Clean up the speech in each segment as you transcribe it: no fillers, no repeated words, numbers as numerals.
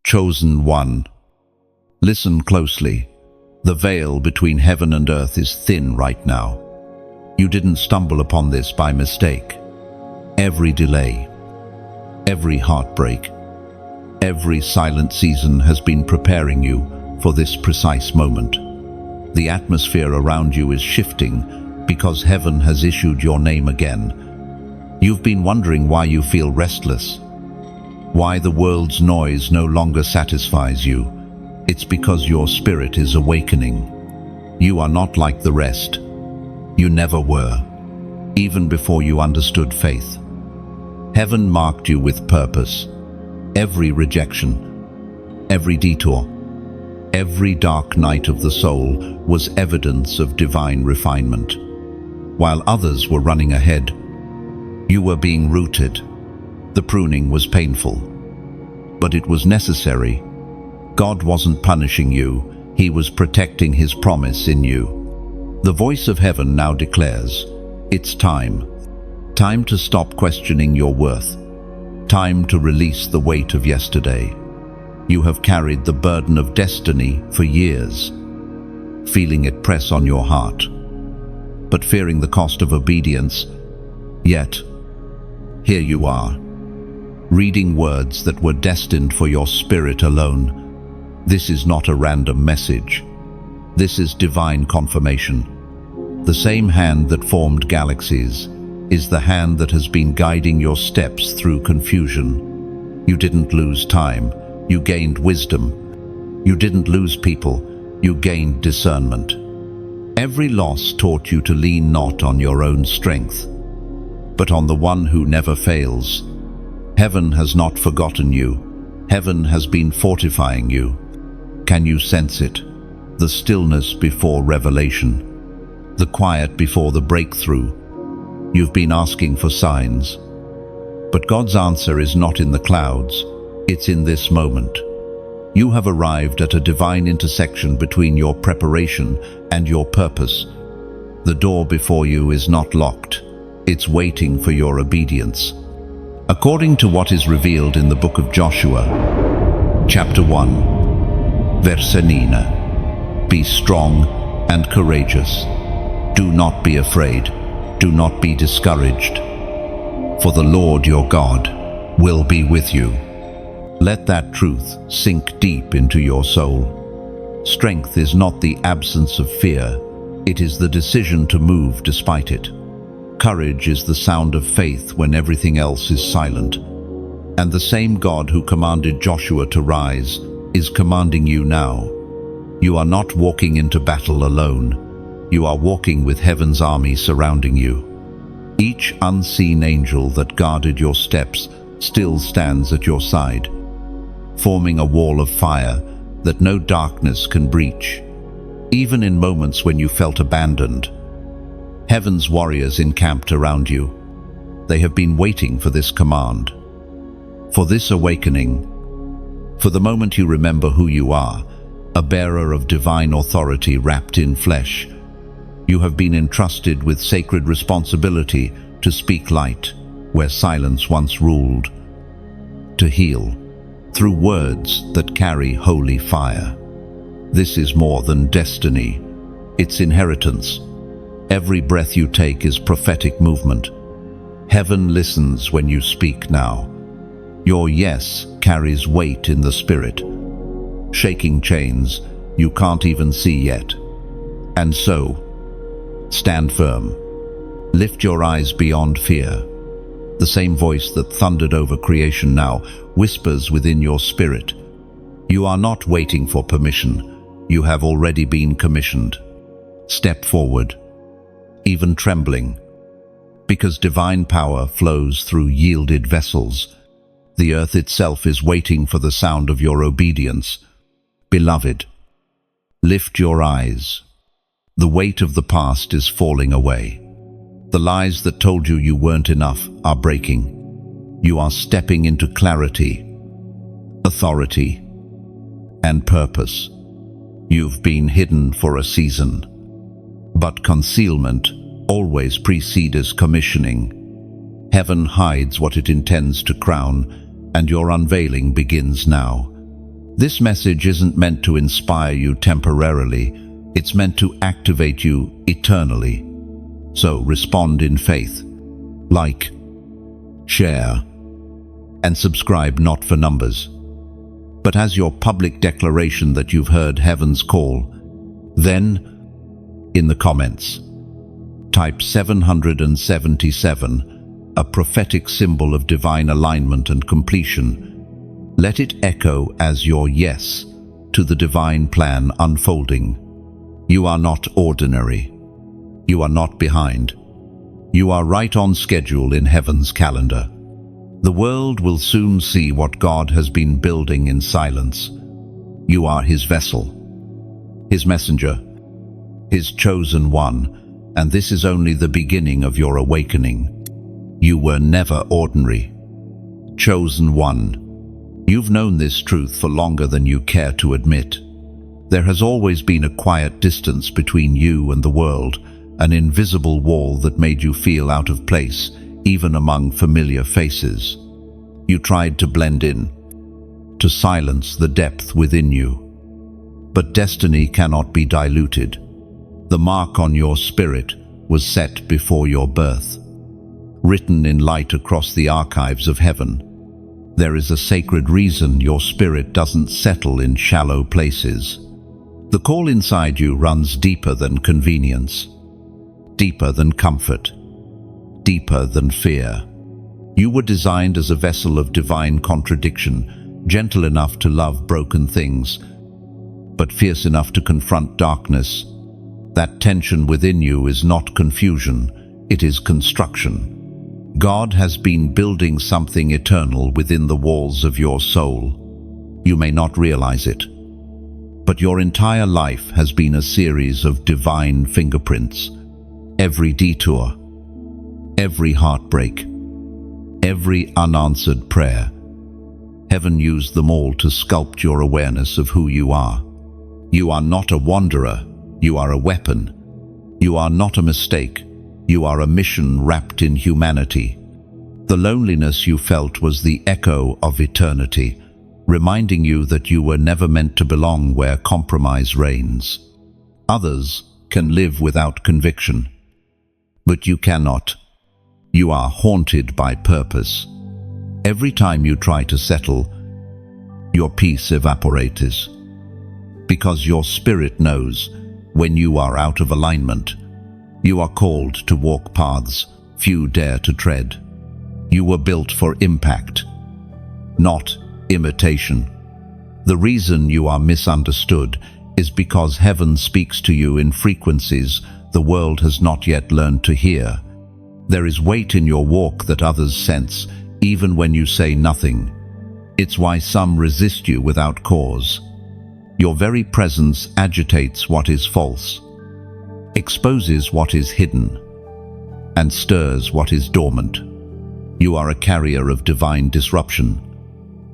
Chosen one. Listen closely. The veil between heaven and earth is thin right now. You didn't stumble upon this by mistake. Every delay, every heartbreak, every silent season has been preparing you for this precise moment. The atmosphere around you is shifting because heaven has issued your name again. You've been wondering why you feel restless, why the world's noise no longer satisfies you. It's because your spirit is awakening. You are not like the rest. You never were, even before you understood faith. Heaven marked you with purpose. Every rejection, every detour, every dark night of the soul was evidence of divine refinement. While others were running ahead, you were being rooted. The pruning was painful, but it was necessary. God wasn't punishing you, He was protecting His promise in you. The voice of heaven now declares, it's time. Time to stop questioning your worth. Time to release the weight of yesterday. You have carried the burden of destiny for years, feeling it press on your heart, but fearing the cost of obedience. Yet, here you are, reading words that were destined for your spirit alone. This is not a random message. This is divine confirmation. The same hand that formed galaxies is the hand that has been guiding your steps through confusion. You didn't lose time, you gained wisdom. You didn't lose people, you gained discernment. Every loss taught you to lean not on your own strength, but on the one who never fails. Heaven has not forgotten you. Heaven has been fortifying you. Can you sense it? The stillness before revelation, the quiet before the breakthrough. You've been asking for signs, but God's answer is not in the clouds, it's in this moment. You have arrived at a divine intersection between your preparation and your purpose. The door before you is not locked, it's waiting for your obedience. According to what is revealed in the book of Joshua, chapter 1, verse 9, be strong and courageous. Do not be afraid. Do not be discouraged. For the Lord your God will be with you. Let that truth sink deep into your soul. Strength is not the absence of fear. It is the decision to move despite it. Courage is the sound of faith when everything else is silent. And the same God who commanded Joshua to rise is commanding you now. You are not walking into battle alone. You are walking with heaven's army surrounding you. Each unseen angel that guarded your steps still stands at your side, forming a wall of fire that no darkness can breach. Even in moments when you felt abandoned, heaven's warriors encamped around you. They have been waiting for this command, for this awakening, for the moment you remember who you are, a bearer of divine authority wrapped in flesh. You have been entrusted with sacred responsibility to speak light where silence once ruled, to heal through words that carry holy fire. This is more than destiny, it's inheritance. Every breath you take is prophetic movement. Heaven listens when you speak now. Your yes carries weight in the spirit, shaking chains you can't even see yet. And so, stand firm. Lift your eyes beyond fear. The same voice that thundered over creation now whispers within your spirit. You are not waiting for permission. You have already been commissioned. Step forward, even trembling, because divine power flows through yielded vessels. The earth itself is waiting for the sound of your obedience. Beloved, lift your eyes. The weight of the past is falling away. The lies that told you you weren't enough are breaking. You are stepping into clarity, authority, and purpose. You've been hidden for a season, but concealment always precedes commissioning. Heaven hides what it intends to crown, and your unveiling begins now. This message isn't meant to inspire you temporarily, it's meant to activate you eternally. So respond in faith. Like, share, and subscribe not for numbers, but as your public declaration that you've heard heaven's call. Then, in the comments, type 777, a prophetic symbol of divine alignment and completion. Let it echo as your yes to the divine plan unfolding. You are not ordinary. You are not behind. You are right on schedule in heaven's calendar. The world will soon see what God has been building in silence. You are His vessel, His messenger, His chosen one, and this is only the beginning of your awakening. You were never ordinary. Chosen one. You've known this truth for longer than you care to admit. There has always been a quiet distance between you and the world, an invisible wall that made you feel out of place, even among familiar faces. You tried to blend in, to silence the depth within you. But destiny cannot be diluted. The mark on your spirit was set before your birth, written in light across the archives of heaven. There is a sacred reason your spirit doesn't settle in shallow places. The call inside you runs deeper than convenience, deeper than comfort, deeper than fear. You were designed as a vessel of divine contradiction, gentle enough to love broken things, but fierce enough to confront darkness. That tension within you is not confusion, it is construction. God has been building something eternal within the walls of your soul. You may not realize it, but your entire life has been a series of divine fingerprints. Every detour, every heartbreak, every unanswered prayer. Heaven used them all to sculpt your awareness of who you are. You are not a wanderer, you are a weapon. You are not a mistake, you are a mission wrapped in humanity. The loneliness you felt was the echo of eternity, reminding you that you were never meant to belong where compromise reigns. Others can live without conviction, but you cannot. You are haunted by purpose. Every time you try to settle, your peace evaporates. Because your spirit knows when you are out of alignment. You are called to walk paths few dare to tread. You were built for impact, not imitation. The reason you are misunderstood is because heaven speaks to you in frequencies the world has not yet learned to hear. There is weight in your walk that others sense, even when you say nothing. It's why some resist you without cause. Your very presence agitates what is false, exposes what is hidden, and stirs what is dormant. You are a carrier of divine disruption.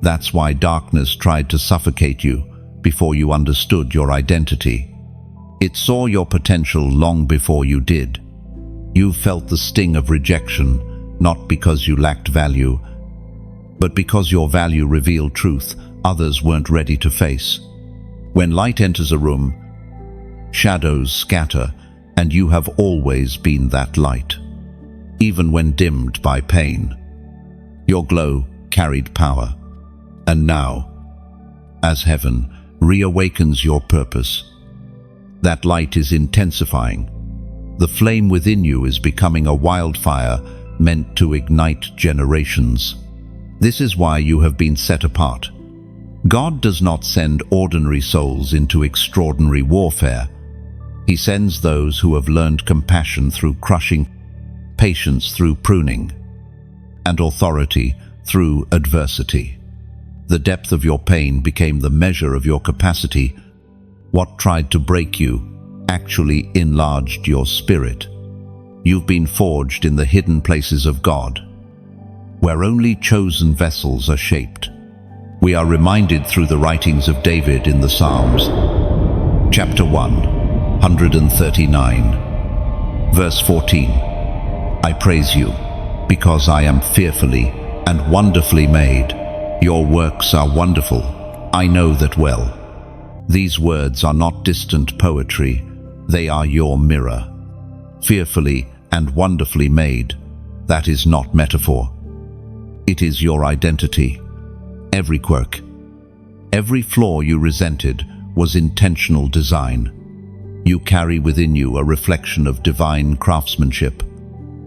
That's why darkness tried to suffocate you before you understood your identity. It saw your potential long before you did. You felt the sting of rejection, not because you lacked value, but because your value revealed truth others weren't ready to face. When light enters a room, shadows scatter, and you have always been that light. Even when dimmed by pain, your glow carried power. And now, as heaven reawakens your purpose, that light is intensifying. The flame within you is becoming a wildfire meant to ignite generations. This is why you have been set apart. God does not send ordinary souls into extraordinary warfare. He sends those who have learned compassion through crushing, patience through pruning, and authority through adversity. The depth of your pain became the measure of your capacity. What tried to break you actually enlarged your spirit. You've been forged in the hidden places of God, where only chosen vessels are shaped. We are reminded through the writings of David in the Psalms. Chapter 139, verse 14. I praise you, because I am fearfully and wonderfully made. Your works are wonderful. I know that well. These words are not distant poetry, they are your mirror. Fearfully and wonderfully made, that is not metaphor. It is your identity. Every quirk, every flaw you resented was intentional design. You carry within you a reflection of divine craftsmanship.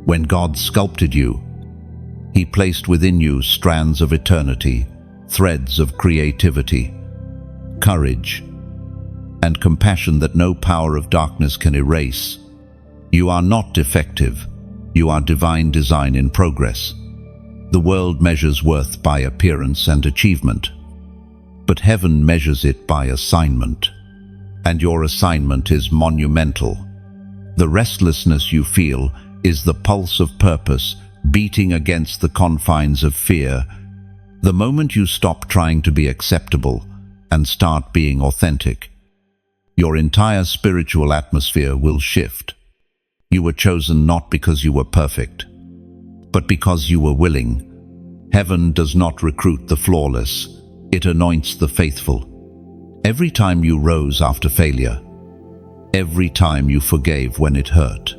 When God sculpted you, He placed within you strands of eternity, threads of creativity, courage, and compassion that no power of darkness can erase. You are not defective. You are divine design in progress. The world measures worth by appearance and achievement, but heaven measures it by assignment. And your assignment is monumental. The restlessness you feel is the pulse of purpose beating against the confines of fear. The moment you stop trying to be acceptable and start being authentic, your entire spiritual atmosphere will shift. You were chosen not because you were perfect, but because you were willing. Heaven does not recruit the flawless, it anoints the faithful. Every time you rose after failure, every time you forgave when it hurt,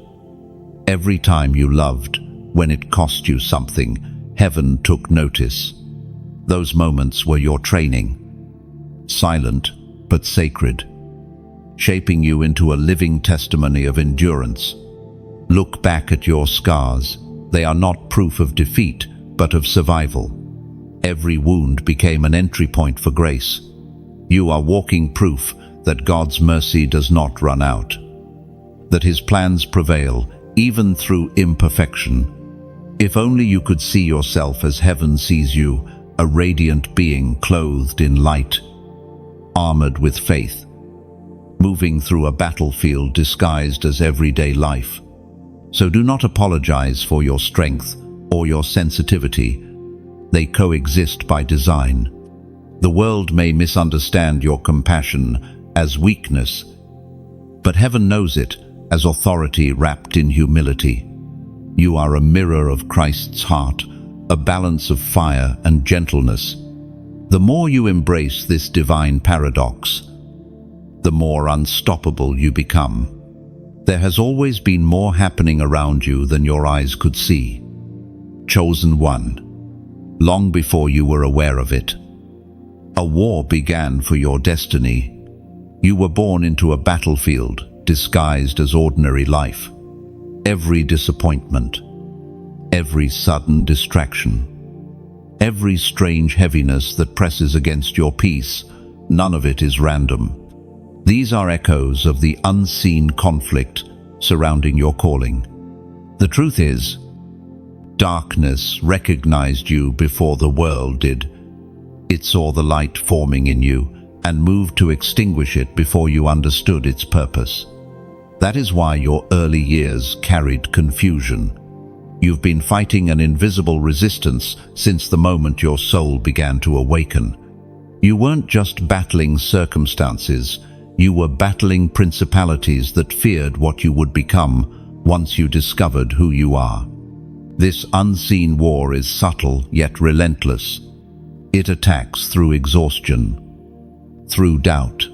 every time you loved when it cost you something, heaven took notice. Those moments were your training, silent but sacred, shaping you into a living testimony of endurance. Look back at your scars. They are not proof of defeat, but of survival. Every wound became an entry point for grace. You are walking proof that God's mercy does not run out, that His plans prevail even through imperfection. If only you could see yourself as heaven sees you, a radiant being clothed in light, armored with faith, moving through a battlefield disguised as everyday life. So do not apologize for your strength or your sensitivity. They coexist by design. The world may misunderstand your compassion as weakness, but heaven knows it as authority wrapped in humility. You are a mirror of Christ's heart, a balance of fire and gentleness. The more you embrace this divine paradox, the more unstoppable you become. There has always been more happening around you than your eyes could see. Chosen one, long before you were aware of it. A war began for your destiny. You were born into a battlefield disguised as ordinary life. Every disappointment, every sudden distraction, every strange heaviness that presses against your peace, none of it is random. These are echoes of the unseen conflict surrounding your calling. The truth is, darkness recognized you before the world did. It saw the light forming in you and moved to extinguish it before you understood its purpose. That is why your early years carried confusion. You've been fighting an invisible resistance since the moment your soul began to awaken. You weren't just battling circumstances, you were battling principalities that feared what you would become once you discovered who you are. This unseen war is subtle yet relentless. It attacks through exhaustion, through doubt,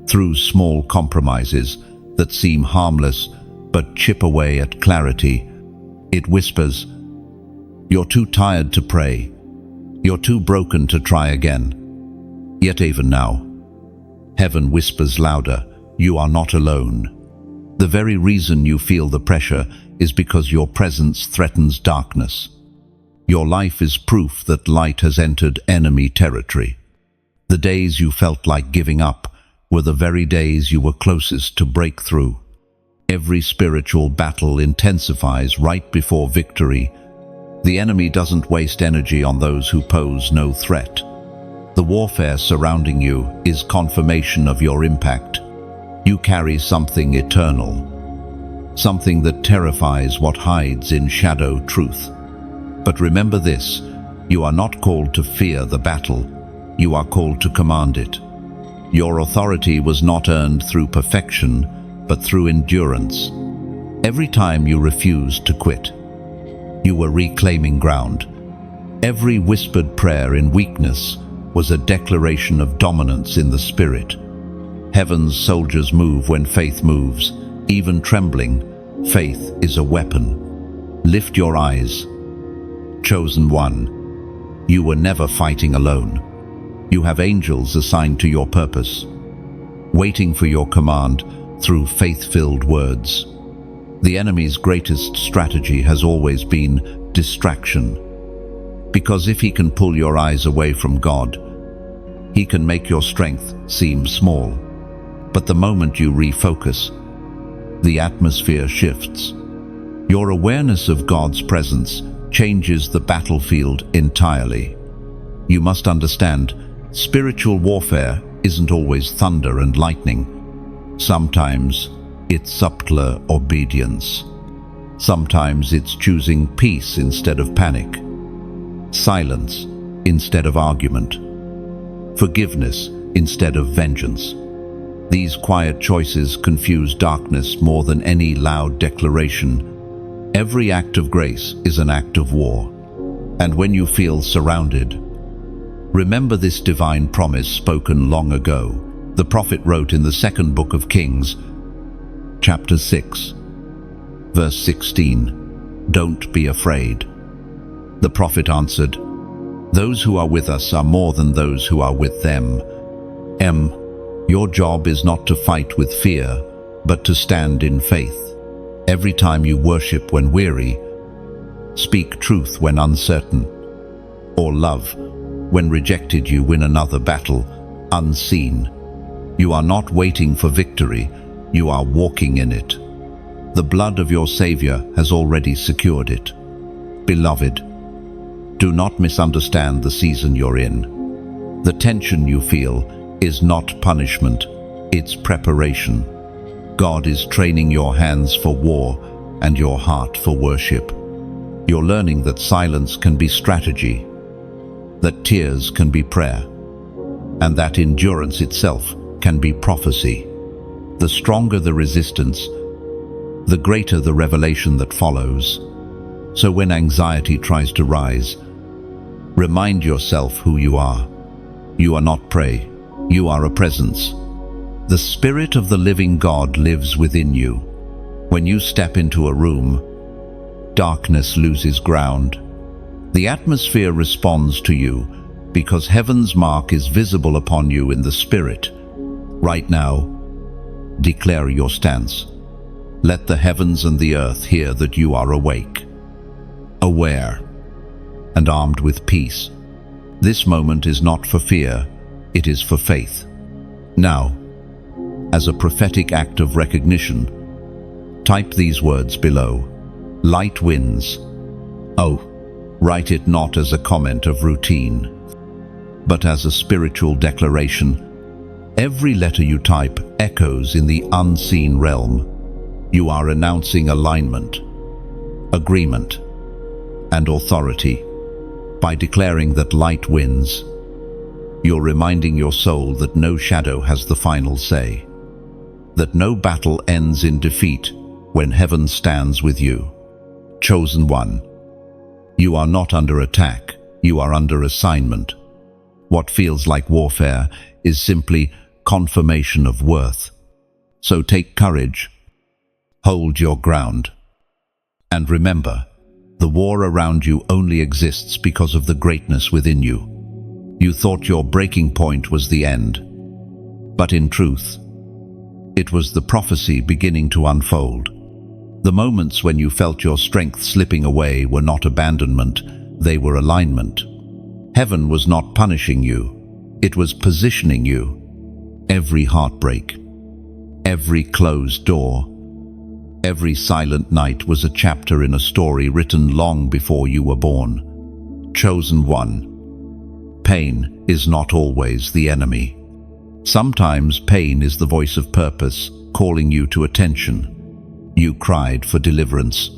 through small compromises that seem harmless but chip away at clarity. It whispers, "You're too tired to pray. You're too broken to try again." Yet even now, heaven whispers louder, "You are not alone." The very reason you feel the pressure is because your presence threatens darkness. Your life is proof that light has entered enemy territory. The days you felt like giving up were the very days you were closest to breakthrough. Every spiritual battle intensifies right before victory. The enemy doesn't waste energy on those who pose no threat. The warfare surrounding you is confirmation of your impact. You carry something eternal, something that terrifies what hides in shadow truth. But remember this, you are not called to fear the battle, you are called to command it. Your authority was not earned through perfection, but through endurance. Every time you refused to quit, you were reclaiming ground. Every whispered prayer in weakness was a declaration of dominance in the spirit. Heaven's soldiers move when faith moves. Even trembling, faith is a weapon. Lift your eyes. Chosen one, you were never fighting alone. You have angels assigned to your purpose, waiting for your command through faith-filled words. The enemy's greatest strategy has always been distraction. Because if he can pull your eyes away from God, he can make your strength seem small. But the moment you refocus, the atmosphere shifts. Your awareness of God's presence changes the battlefield entirely. You must understand, spiritual warfare isn't always thunder and lightning. Sometimes it's subtler obedience. Sometimes it's choosing peace instead of panic, silence instead of argument, forgiveness instead of vengeance. These quiet choices confuse darkness more than any loud declaration. Every act of grace is an act of war. And when you feel surrounded, remember this divine promise spoken long ago. The prophet wrote in the second book of Kings, chapter 6, verse 16, "Don't be afraid." The prophet answered, "Those who are with us are more than those who are with them." Your job is not to fight with fear, but to stand in faith. Every time you worship when weary, speak truth when uncertain, or love when rejected, you win another battle unseen. You are not waiting for victory, you are walking in it. The blood of your Savior has already secured it. Beloved, do not misunderstand the season you're in. The tension you feel is not punishment, it's preparation. God is training your hands for war and your heart for worship. You're learning that silence can be strategy, that tears can be prayer, and that endurance itself can be prophecy. The stronger the resistance, the greater the revelation that follows. So when anxiety tries to rise, remind yourself who you are. You are not prey. You are a presence. The Spirit of the living God lives within you. When you step into a room, darkness loses ground. The atmosphere responds to you because heaven's mark is visible upon you in the Spirit. Right now, declare your stance. Let the heavens and the earth hear that you are awake, aware, and armed with peace. This moment is not for fear, it is for faith. Now, as a prophetic act of recognition, type these words below. Light wins. Oh, write it not as a comment of routine, but as a spiritual declaration. Every letter you type echoes in the unseen realm. You are announcing alignment, agreement, and authority. By declaring that light wins, you're reminding your soul that no shadow has the final say, that no battle ends in defeat when heaven stands with you. Chosen one, you are not under attack, you are under assignment. What feels like warfare is simply confirmation of worth. So take courage, hold your ground, and remember, the war around you only exists because of the greatness within you. You thought your breaking point was the end, but in truth, it was the prophecy beginning to unfold. The moments when you felt your strength slipping away were not abandonment, they were alignment. Heaven was not punishing you, it was positioning you. Every heartbreak, every closed door, every silent night was a chapter in a story written long before you were born. Chosen one, pain is not always the enemy. Sometimes pain is the voice of purpose, calling you to attention. You cried for deliverance,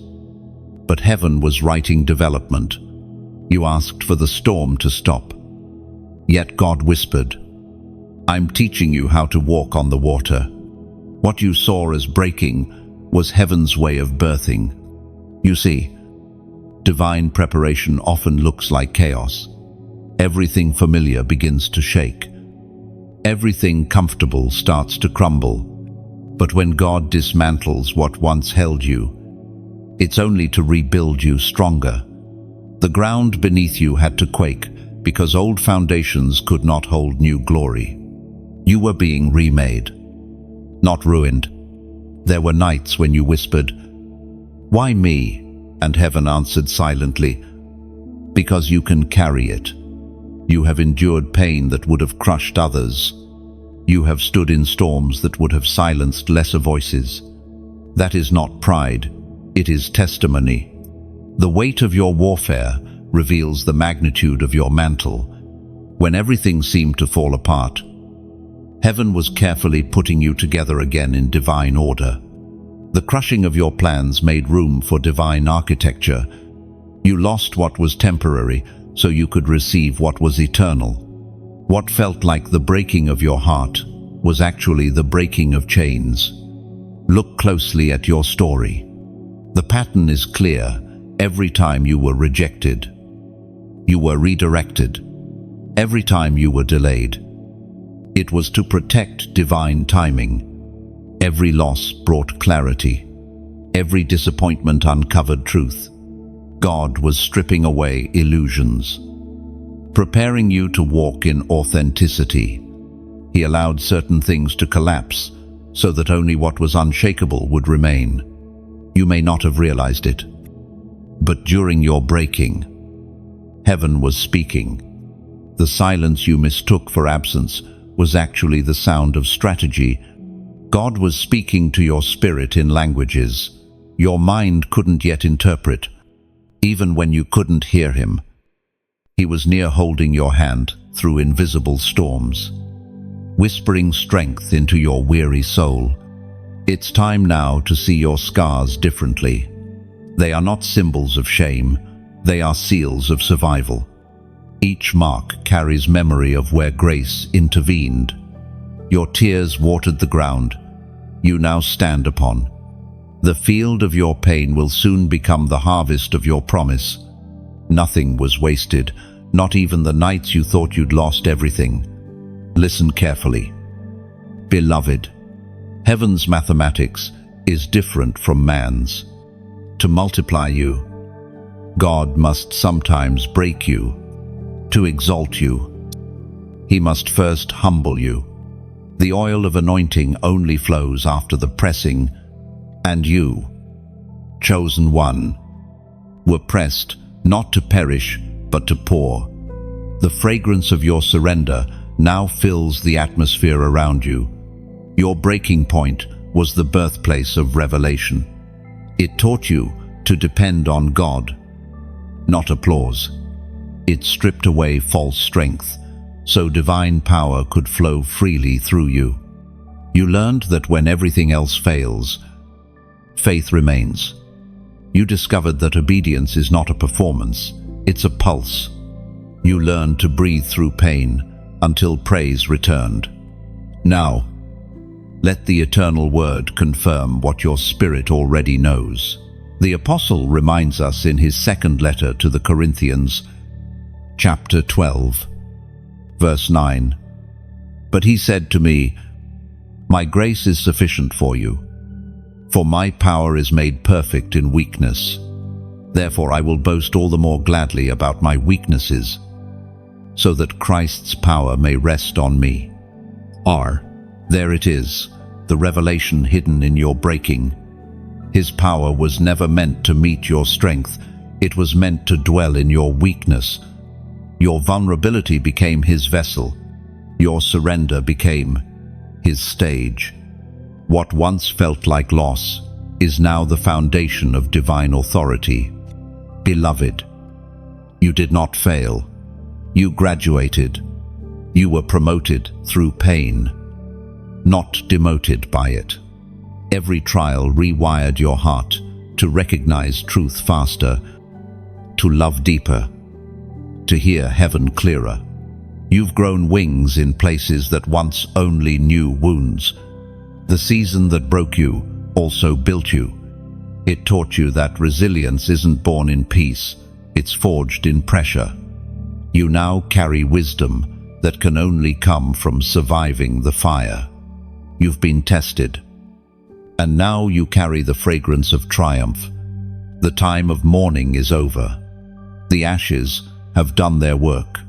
but heaven was writing development. You asked for the storm to stop. Yet God whispered, "I'm teaching you how to walk on the water." What you saw as breaking was heaven's way of birthing. You see, divine preparation often looks like chaos. everything familiar begins to shake. Everything comfortable starts to crumble. But when God dismantles what once held you, it's only to rebuild you stronger. The ground beneath you had to quake because old foundations could not hold new glory. You were being remade, not ruined. There were nights when you whispered, "Why me?" And heaven answered silently, "Because you can carry it. You have endured pain that would have crushed others. You have stood in storms that would have silenced lesser voices. That is not pride, it is testimony. The weight of your warfare reveals the magnitude of your mantle. When everything seemed to fall apart, heaven was carefully putting you together again in divine order. The crushing of your plans made room for divine architecture. You lost what was temporary so you could receive what was eternal. What felt like the breaking of your heart was actually the breaking of chains. Look closely at your story. The pattern is clear. Every time you were rejected, you were redirected. Every time you were delayed, it was to protect divine timing. Every loss brought clarity. Every disappointment uncovered truth. God was stripping away illusions, preparing you to walk in authenticity. He allowed certain things to collapse so that only what was unshakable would remain. You may not have realized it, but during your breaking, heaven was speaking. The silence you mistook for absence was actually the sound of strategy. God was speaking to your spirit in languages your mind couldn't yet interpret. Even when you couldn't hear him, he was near, holding your hand through invisible storms, whispering strength into your weary soul. It's time now to see your scars differently. They are not symbols of shame, they are seals of survival. Each mark carries memory of where grace intervened. Your tears watered the ground you now stand upon. The field of your pain will soon become the harvest of your promise. Nothing was wasted, not even the nights you thought you'd lost everything. Listen carefully. Beloved, heaven's mathematics is different from man's. To multiply you, God must sometimes break you. To exalt you, he must first humble you. The oil of anointing only flows after the pressing, and you, chosen one, were pressed not to perish but to pour. The fragrance of your surrender now fills the atmosphere around you. Your breaking point was the birthplace of revelation. It taught you to depend on God, not applause. It stripped away false strength, so divine power could flow freely through you. You learned that when everything else fails, faith remains. You discovered that obedience is not a performance, it's a pulse. You learned to breathe through pain until praise returned. Now, let the eternal word confirm what your spirit already knows. The apostle reminds us in his second letter to the Corinthians, chapter 12, verse 9. But he said to me, "My grace is sufficient for you, for my power is made perfect in weakness. Therefore I will boast all the more gladly about my weaknesses, so that Christ's power may rest on me." There it is, the revelation hidden in your breaking. His power was never meant to meet your strength, it was meant to dwell in your weakness. Your vulnerability became his vessel, your surrender became his stage. What once felt like loss is now the foundation of divine authority. Beloved, you did not fail. You graduated. You were promoted through pain, not demoted by it. Every trial rewired your heart to recognize truth faster, to love deeper, to hear heaven clearer. You've grown wings in places that once only knew wounds. The season that broke you also built you. It taught you that resilience isn't born in peace, it's forged in pressure. You now carry wisdom that can only come from surviving the fire. You've been tested, and now you carry the fragrance of triumph. The time of mourning is over. The ashes have done their work.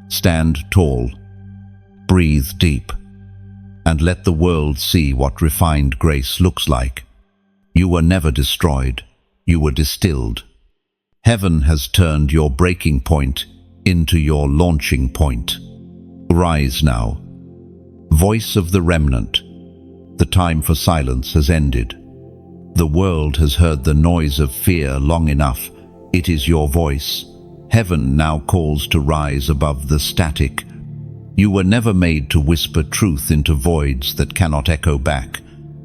Stand tall, breathe deep, and let the world see what refined grace looks like. You were never destroyed, you were distilled. Heaven has turned your breaking point into your launching point. Rise now. Voice of the remnant. The time for silence has ended. The world has heard the noise of fear long enough. It is your voice. Heaven now calls to rise above the static. You were never made to whisper truth into voids that cannot echo back.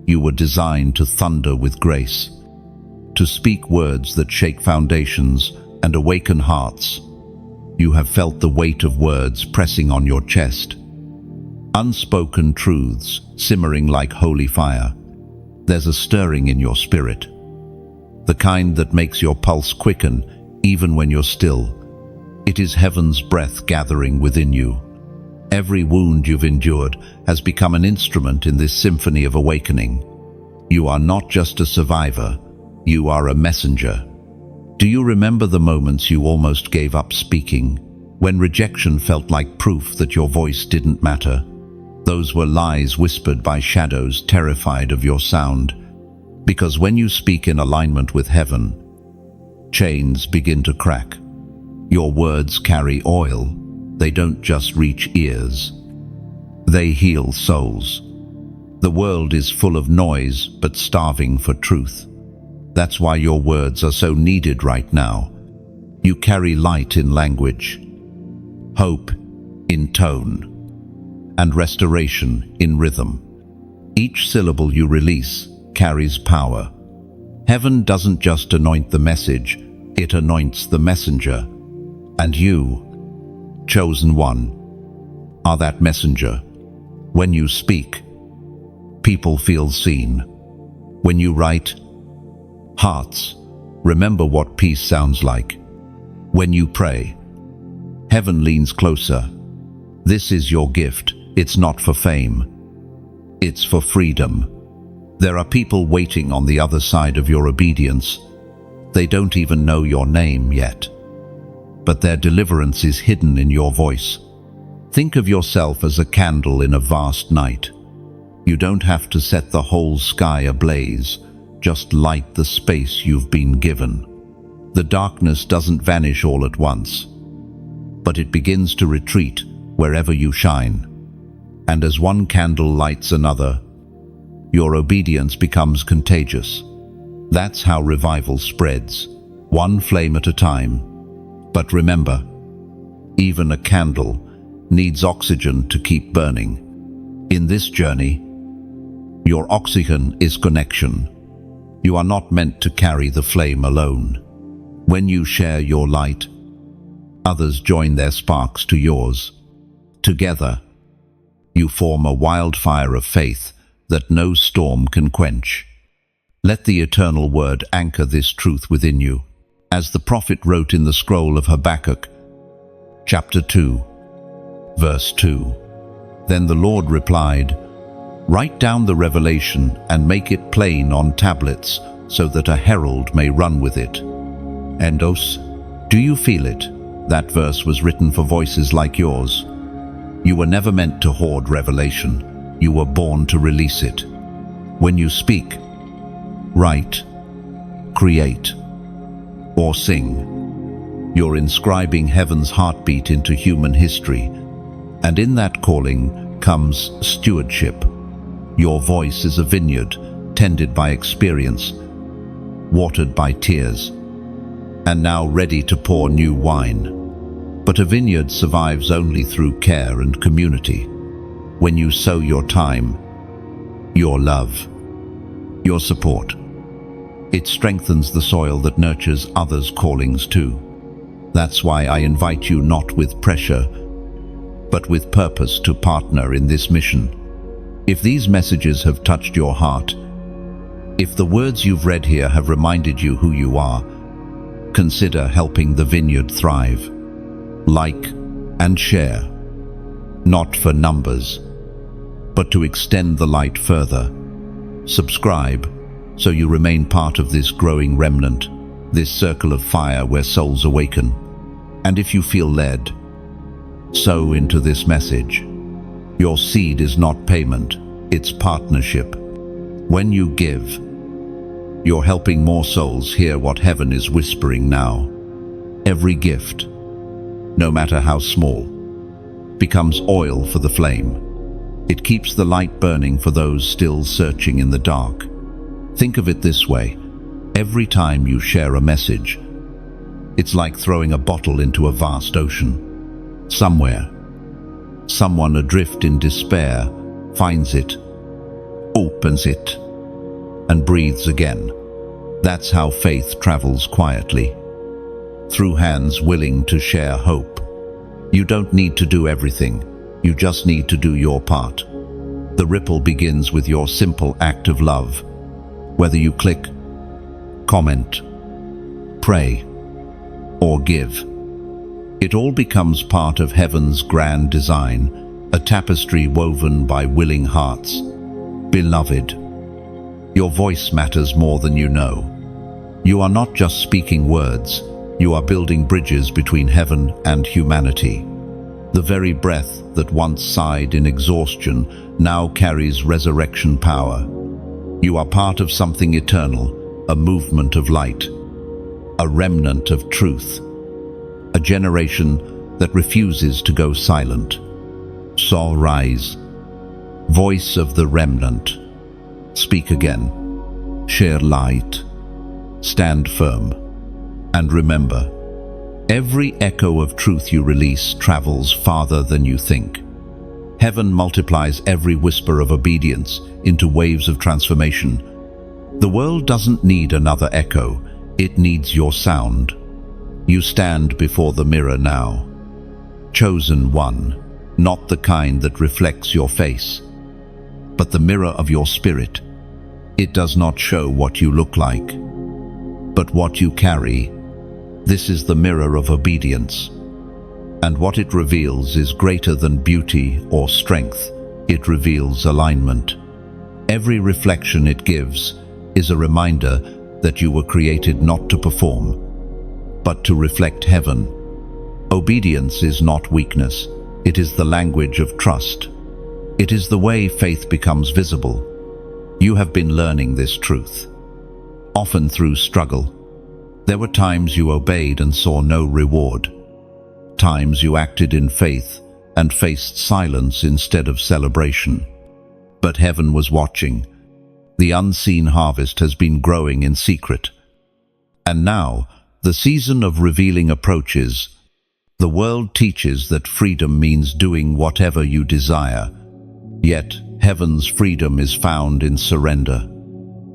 You were designed to thunder with grace, to speak words that shake foundations and awaken hearts. You have felt the weight of words pressing on your chest. Unspoken truths simmering like holy fire. There's a stirring in your spirit, the kind that makes your pulse quicken even when you're still. It is heaven's breath gathering within you. Every wound you've endured has become an instrument in this symphony of awakening. You are not just a survivor, you are a messenger. Do you remember the moments you almost gave up speaking, when rejection felt like proof that your voice didn't matter? Those were lies whispered by shadows terrified of your sound. Because when you speak in alignment with heaven, chains begin to crack. Your words carry oil. They don't just reach ears. They heal souls. The world is full of noise, but starving for truth. That's why your words are so needed right now. You carry light in language, hope in tone, and restoration in rhythm. Each syllable you release carries power. Heaven doesn't just anoint the message, it anoints the messenger. And you, chosen one, are that messenger. When you speak, people feel seen. When you write, hearts remember what peace sounds like. When you pray, heaven leans closer. This is your gift. It's not for fame. It's for freedom. There are people waiting on the other side of your obedience. They don't even know your name yet, but their deliverance is hidden in your voice. Think of yourself as a candle in a vast night. You don't have to set the whole sky ablaze, just light the space you've been given. The darkness doesn't vanish all at once, but it begins to retreat wherever you shine. And as one candle lights another, your obedience becomes contagious. That's how revival spreads, one flame at a time. But remember, even a candle needs oxygen to keep burning. In this journey, your oxygen is connection. You are not meant to carry the flame alone. When you share your light, others join their sparks to yours. Together, you form a wildfire of faith that no storm can quench. Let the eternal word anchor this truth within you. As the prophet wrote in the scroll of Habakkuk, chapter 2, verse 2, Then the Lord replied, Write down the revelation and make it plain on tablets, so that a herald may run with it. Endos, do you feel it? That verse was written for voices like yours. You were never meant to hoard revelation. You were born to release it. When you speak, write, create, or sing, you're inscribing heaven's heartbeat into human history. And in that calling comes stewardship. Your voice is a vineyard, tended by experience, watered by tears, and now ready to pour new wine. But a vineyard survives only through care and community. When you sow your time, your love, your support, it strengthens the soil that nurtures others' callings too. That's why I invite you not with pressure, but with purpose to partner in this mission. If these messages have touched your heart, if the words you've read here have reminded you who you are, consider helping the vineyard thrive. Like, And share, not for numbers, but to extend the light further. Subscribe, so you remain part of this growing remnant, this circle of fire where souls awaken. And if you feel led, sow into this message. Your seed is not payment, it's partnership. When you give, you're helping more souls hear what heaven is whispering now. Every gift, no matter how small, becomes oil for the flame. It keeps the light burning for those still searching in the dark. Think of it this way: every time you share a message, it's like throwing a bottle into a vast ocean. Somewhere, someone adrift in despair finds it, opens it, and breathes again. That's how faith travels quietly, through hands willing to share hope. You don't need to do everything, you just need to do your part. The ripple begins with your simple act of love. Whether you click, comment, pray, or give, it all becomes part of heaven's grand design, a tapestry woven by willing hearts. Beloved, your voice matters more than you know. You are not just speaking words, you are building bridges between heaven and humanity. The very breath that once sighed in exhaustion now carries resurrection power. You are part of something eternal, a movement of light, a remnant of truth, a generation that refuses to go silent. So rise, voice of the remnant. Speak again, share light, stand firm, and remember, every echo of truth you release travels farther than you think. Heaven multiplies every whisper of obedience into waves of transformation. The world doesn't need another echo, it needs your sound. You stand before the mirror now. Chosen one, not the kind that reflects your face, but the mirror of your spirit. It does not show what you look like, but what you carry. This is the mirror of obedience. And what it reveals is greater than beauty or strength. It reveals alignment. Every reflection it gives is a reminder that you were created not to perform, but to reflect heaven. Obedience is not weakness. It is the language of trust. It is the way faith becomes visible. You have been learning this truth, often through struggle. There were times you obeyed and saw no reward. Times you acted in faith and faced silence instead of celebration. But heaven was watching. The unseen harvest has been growing in secret. And now, the season of revealing approaches. The world teaches that freedom means doing whatever you desire. Yet, heaven's freedom is found in surrender.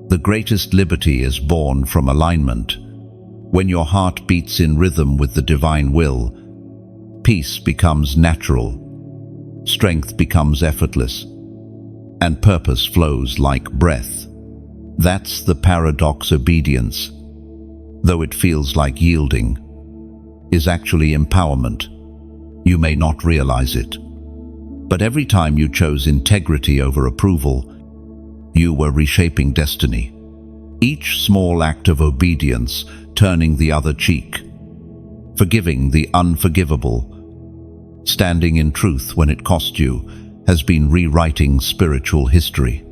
The greatest liberty is born from alignment. When your heart beats in rhythm with the divine will, peace becomes natural, strength becomes effortless, and purpose flows like breath. That's the paradox. Obedience, though it feels like yielding, is actually empowerment. You may not realize it, but every time you chose integrity over approval, you were reshaping destiny. Each small act of obedience, turning the other cheek, forgiving the unforgivable, standing in truth when it cost you, has been rewriting spiritual history.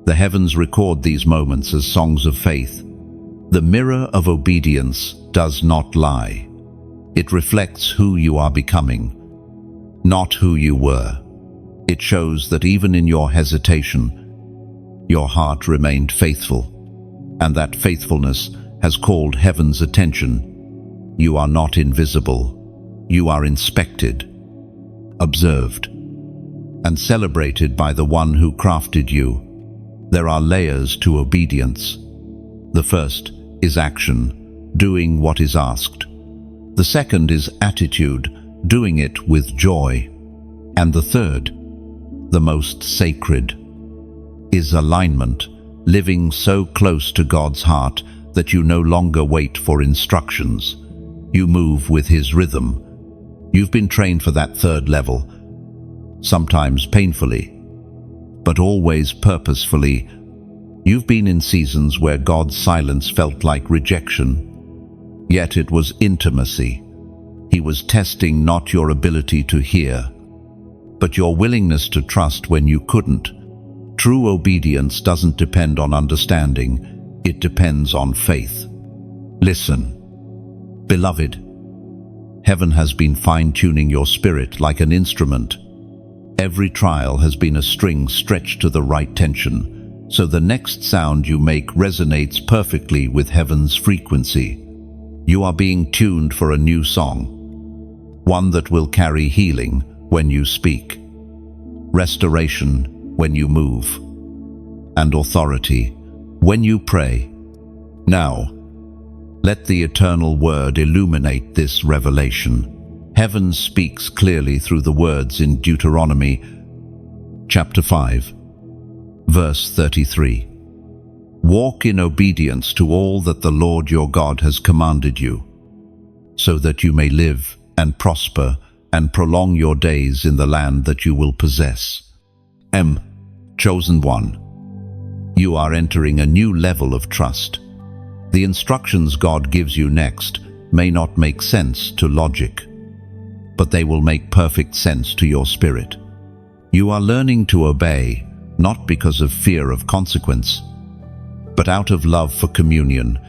The heavens record these moments as songs of faith. The mirror of obedience does not lie. It reflects who you are becoming, not who you were. It shows that even in your hesitation, your heart remained faithful, and that faithfulness has called heaven's attention. You are not invisible. You are inspected, observed, and celebrated by the one who crafted you. There are layers to obedience. The first is action, doing what is asked. The second is attitude, doing it with joy. And the third, the most sacred, is alignment, living so close to God's heart that you no longer wait for instructions. You move with His rhythm. You've been trained for that third level, sometimes painfully, but always purposefully. You've been in seasons where God's silence felt like rejection, yet it was intimacy. He was testing not your ability to hear, but your willingness to trust when you couldn't. True obedience doesn't depend on understanding, it depends on faith. Listen, beloved, heaven has been fine-tuning your spirit like an instrument. Every trial has been a string stretched to the right tension, so the next sound you make resonates perfectly with heaven's frequency. You are being tuned for a new song, one that will carry healing when you speak, restoration when you move, and authority when you pray. Now, let the eternal word illuminate this revelation. Heaven speaks clearly through the words in Deuteronomy chapter 5, verse 33. Walk in obedience to all that the Lord your God has commanded you, so that you may live and prosper and prolong your days in the land that you will possess. Chosen one, you are entering a new level of trust. The instructions God gives you next may not make sense to logic, but they will make perfect sense to your spirit. You are learning to obey, not because of fear of consequence, but out of love for communion.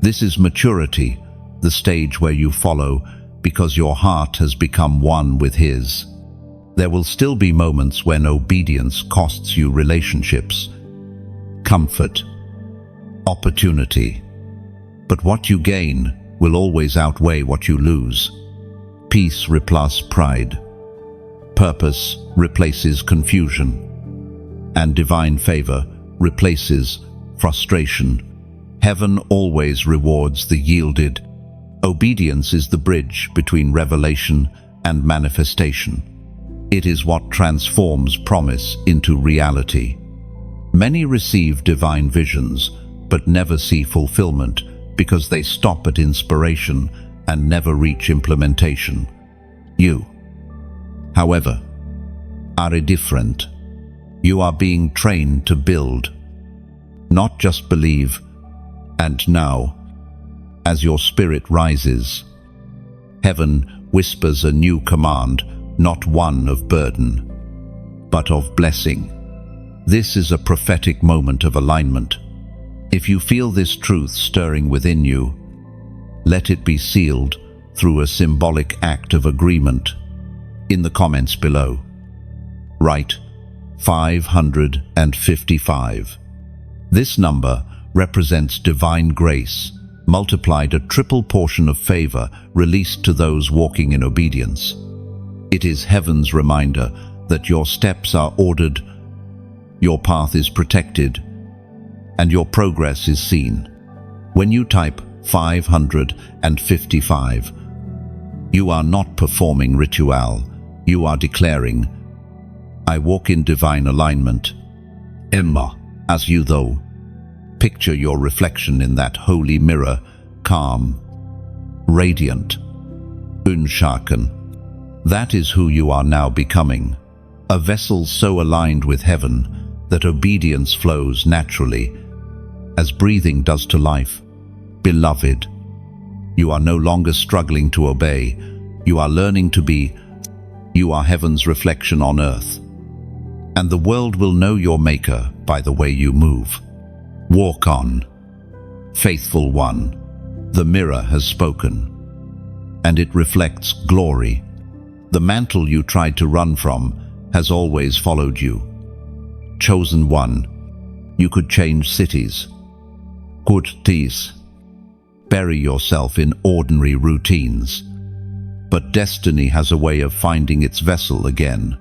This is maturity, the stage where you follow because your heart has become one with His. There will still be moments when obedience costs you relationships, comfort, opportunity, but what you gain will always outweigh what you lose. Peace replaces pride, purpose replaces confusion, and divine favor replaces frustration. Heaven always rewards the yielded. Obedience is the bridge between revelation and manifestation. It is what transforms promise into reality. Many receive divine visions, but never see fulfillment because they stop at inspiration and never reach implementation. You, however, are different. You are being trained to build, not just believe. And now, as your spirit rises, heaven whispers a new command, not one of burden, but of blessing. This is a prophetic moment of alignment. If you feel this truth stirring within you, let it be sealed through a symbolic act of agreement. In the comments below, write 555. This number represents divine grace, multiplied a triple portion of favor released to those walking in obedience. It is heaven's reminder that your steps are ordered, your path is protected, and your progress is seen. When you type 555, you are not performing ritual, you are declaring, I walk in divine alignment. As you though, picture your reflection in that holy mirror, calm, radiant, unshaken. That is who you are now becoming, a vessel so aligned with heaven that obedience flows naturally, as breathing does to life. Beloved, you are no longer struggling to obey, you are learning to be. You are heaven's reflection on earth, and the world will know your Maker by the way you move. Walk on, faithful one. The mirror has spoken, and it reflects glory. The mantle you tried to run from has always followed you. Chosen one, you could change cities, bury yourself in ordinary routines, but destiny has a way of finding its vessel again,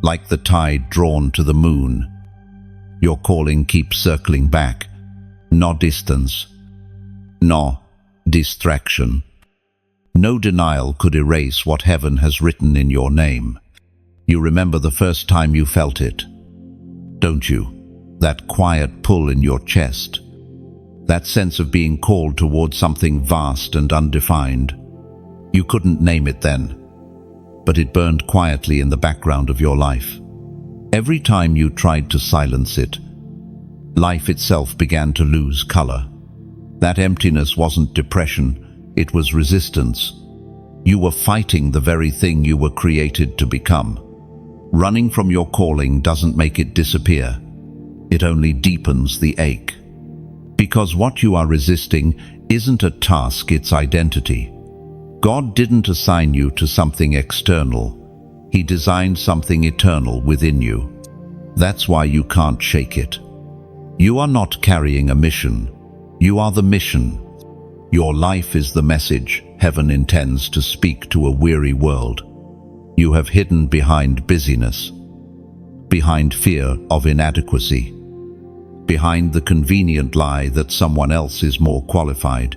like the tide drawn to the moon. Your calling keeps circling back, no distance, no distraction. No denial could erase what heaven has written in your name. You remember the first time you felt it, don't you? That quiet pull in your chest, that sense of being called towards something vast and undefined. You couldn't name it then, but it burned quietly in the background of your life. Every time you tried to silence it, life itself began to lose color. That emptiness wasn't depression, it was resistance. You were fighting the very thing you were created to become. Running from your calling doesn't make it disappear. It only deepens the ache. Because what you are resisting isn't a task, it's identity. God didn't assign you to something external. He designed something eternal within you. That's why you can't shake it. You are not carrying a mission. You are the mission. Your life is the message heaven intends to speak to a weary world. You have hidden behind busyness, behind fear of inadequacy, behind the convenient lie that someone else is more qualified.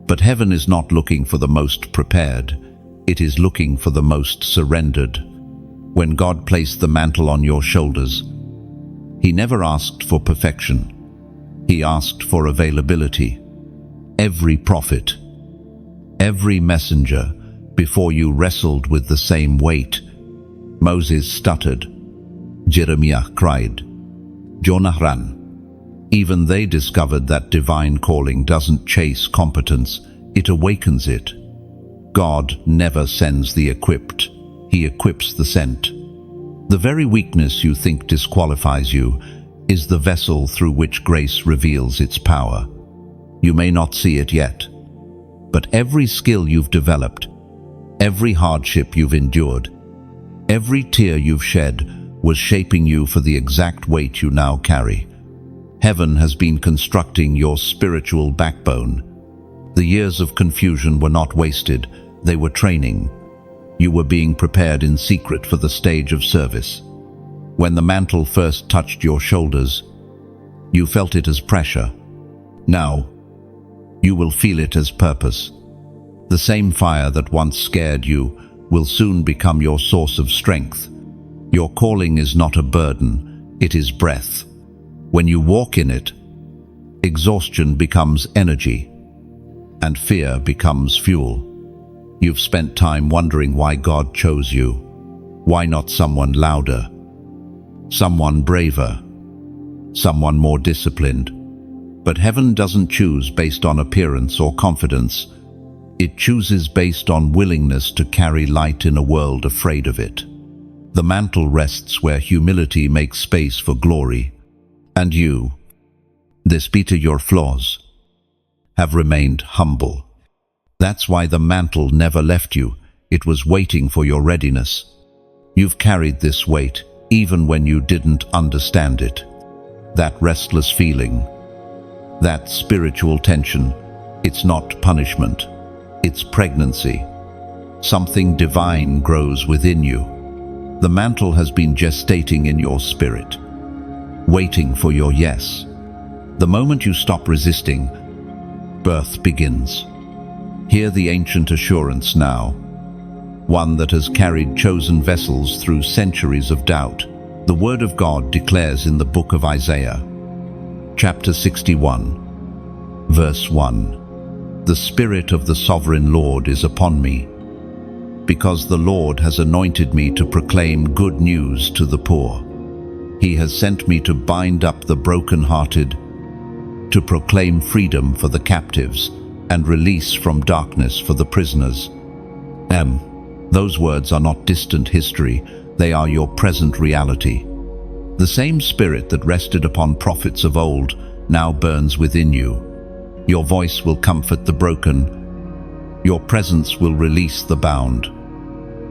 But heaven is not looking for the most prepared. It is looking for the most surrendered. When God placed the mantle on your shoulders, He never asked for perfection. He asked for availability. Every prophet, every messenger, before you wrestled with the same weight. Moses stuttered. Jeremiah cried. Jonah ran. Even they discovered that divine calling doesn't chase competence, it awakens it. God never sends the equipped, He equips the sent. The very weakness you think disqualifies you is the vessel through which grace reveals its power. You may not see it yet, but every skill you've developed, every hardship you've endured, every tear you've shed was shaping you for the exact weight you now carry. Heaven has been constructing your spiritual backbone. The years of confusion were not wasted, they were training. You were being prepared in secret for the stage of service. When the mantle first touched your shoulders, you felt it as pressure. Now, you will feel it as purpose. The same fire that once scared you will soon become your source of strength. Your calling is not a burden, it is breath. When you walk in it, exhaustion becomes energy, and fear becomes fuel. You've spent time wondering why God chose you. Why not someone louder, someone braver, someone more disciplined? But heaven doesn't choose based on appearance or confidence. It chooses based on willingness to carry light in a world afraid of it. The mantle rests where humility makes space for glory. And you, despite your flaws, have remained humble. That's why the mantle never left you. It was waiting for your readiness. You've carried this weight even when you didn't understand it. That restless feeling, that spiritual tension, it's not punishment, it's pregnancy. Something divine grows within you. The mantle has been gestating in your spirit, waiting for your yes. The moment you stop resisting, birth begins. Hear the ancient assurance now, one that has carried chosen vessels through centuries of doubt. The Word of God declares in the book of Isaiah, chapter 61, verse 1, "The Spirit of the Sovereign Lord is upon me, because the Lord has anointed me to proclaim good news to the poor. He has sent me to bind up the broken-hearted, to proclaim freedom for the captives, and release from darkness for the prisoners." Those words are not distant history, they are your present reality. The same Spirit that rested upon prophets of old now burns within you. Your voice will comfort the broken, your presence will release the bound,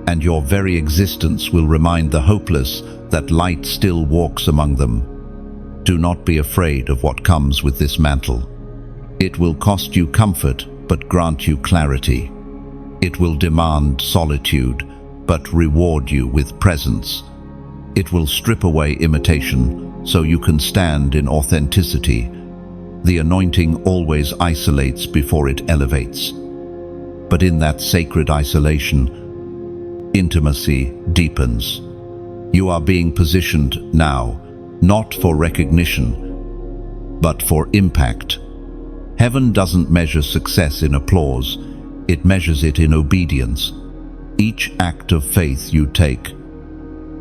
and your very existence will remind the hopeless that light still walks among them. Do not be afraid of what comes with this mantle. It will cost you comfort, but grant you clarity. It will demand solitude, but reward you with presence. It will strip away imitation, so you can stand in authenticity. The anointing always isolates before it elevates. But in that sacred isolation, intimacy deepens. You are being positioned now, not for recognition, but for impact. Heaven doesn't measure success in applause, it measures it in obedience. Each act of faith you take,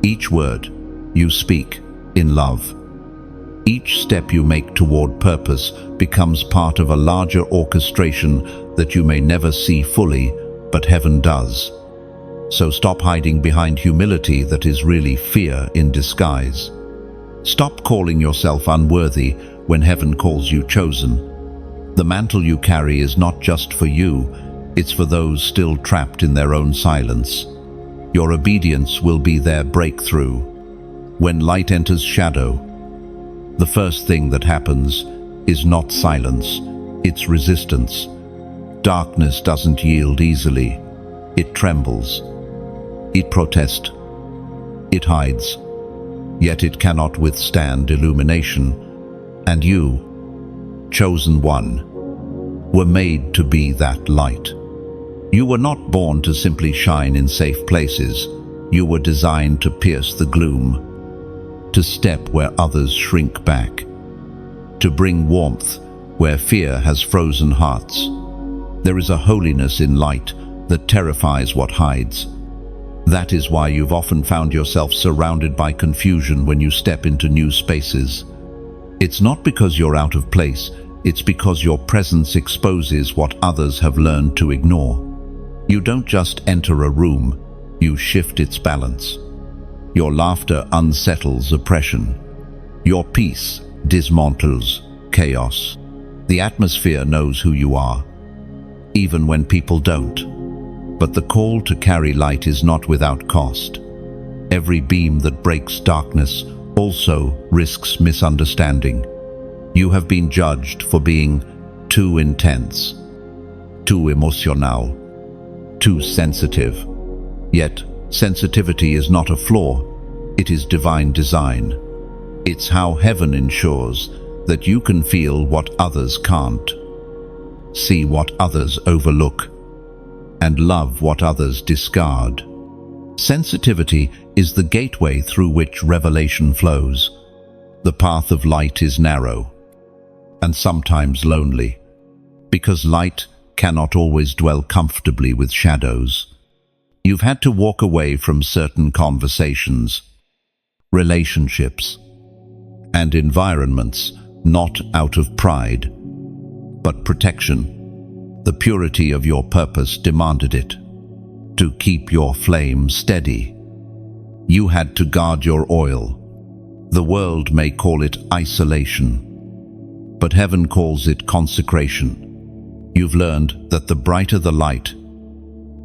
each word you speak in love, each step you make toward purpose becomes part of a larger orchestration that you may never see fully, but heaven does. So stop hiding behind humility that is really fear in disguise. Stop calling yourself unworthy when heaven calls you chosen. The mantle you carry is not just for you, it's for those still trapped in their own silence. Your obedience will be their breakthrough. When light enters shadow, the first thing that happens is not silence, it's resistance. Darkness doesn't yield easily. It trembles. It protests. It hides. Yet it cannot withstand illumination. And you, chosen one, were made to be that light. You were not born to simply shine in safe places. You were designed to pierce the gloom, to step where others shrink back, to bring warmth where fear has frozen hearts. There is a holiness in light that terrifies what hides. That is why you've often found yourself surrounded by confusion when you step into new spaces. It's not because you're out of place, it's because your presence exposes what others have learned to ignore. You don't just enter a room, you shift its balance. Your laughter unsettles oppression. Your peace dismantles chaos. The atmosphere knows who you are, even when people don't. But the call to carry light is not without cost. Every beam that breaks darkness also risks misunderstanding. You have been judged for being too intense, too emotional, too sensitive. Yet, sensitivity is not a flaw, it is divine design. It's how heaven ensures that you can feel what others can't, see what others overlook, and love what others discard. Sensitivity is the gateway through which revelation flows. The path of light is narrow, and sometimes lonely, because light cannot always dwell comfortably with shadows. You've had to walk away from certain conversations, relationships, and environments, not out of pride, but protection. The purity of your purpose demanded it. To keep your flame steady, you had to guard your oil. The world may call it isolation, but heaven calls it consecration. You've learned that the brighter the light,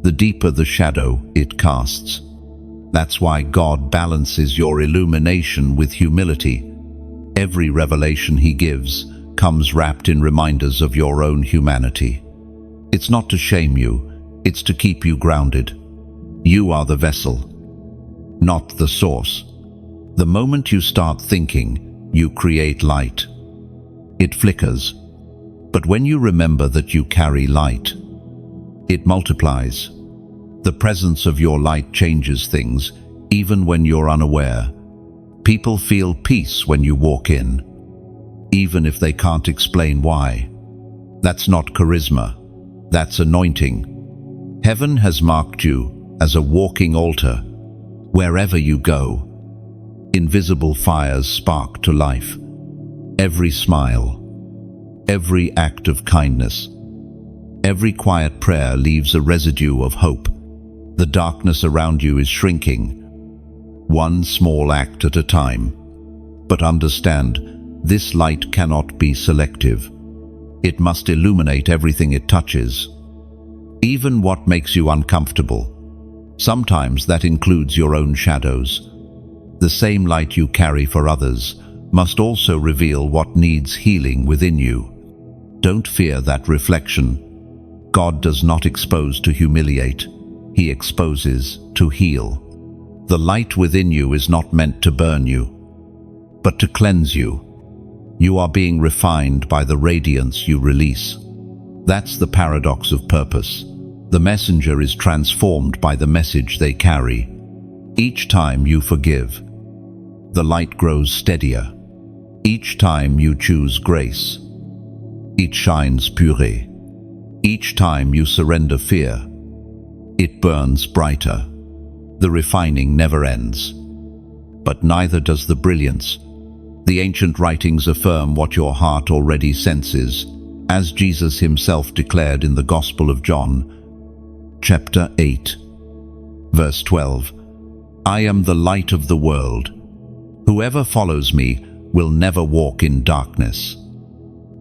the deeper the shadow it casts. That's why God balances your illumination with humility. Every revelation He gives comes wrapped in reminders of your own humanity. It's not to shame you, it's to keep you grounded. You are the vessel, not the source. The moment you start thinking, you create light. It flickers. But when you remember that you carry light, it multiplies. The presence of your light changes things, even when you're unaware. People feel peace when you walk in, even if they can't explain why. That's not charisma, that's anointing. Heaven has marked you as a walking altar. Wherever you go, invisible fires spark to life. Every smile, every act of kindness, every quiet prayer leaves a residue of hope. The darkness around you is shrinking, one small act at a time. But understand, this light cannot be selective. It must illuminate everything it touches, even what makes you uncomfortable. Sometimes that includes your own shadows. The same light you carry for others must also reveal what needs healing within you. Don't fear that reflection. God does not expose to humiliate. He exposes to heal. The light within you is not meant to burn you, but to cleanse you. You are being refined by the radiance you release. That's the paradox of purpose. The messenger is transformed by the message they carry. Each time you forgive, the light grows steadier. Each time you choose grace, it shines pure. Each time you surrender fear, it burns brighter. The refining never ends. But neither does the brilliance. The ancient writings affirm what your heart already senses, as Jesus himself declared in the Gospel of John, chapter 8, verse 12. I am the light of the world. Whoever follows me will never walk in darkness,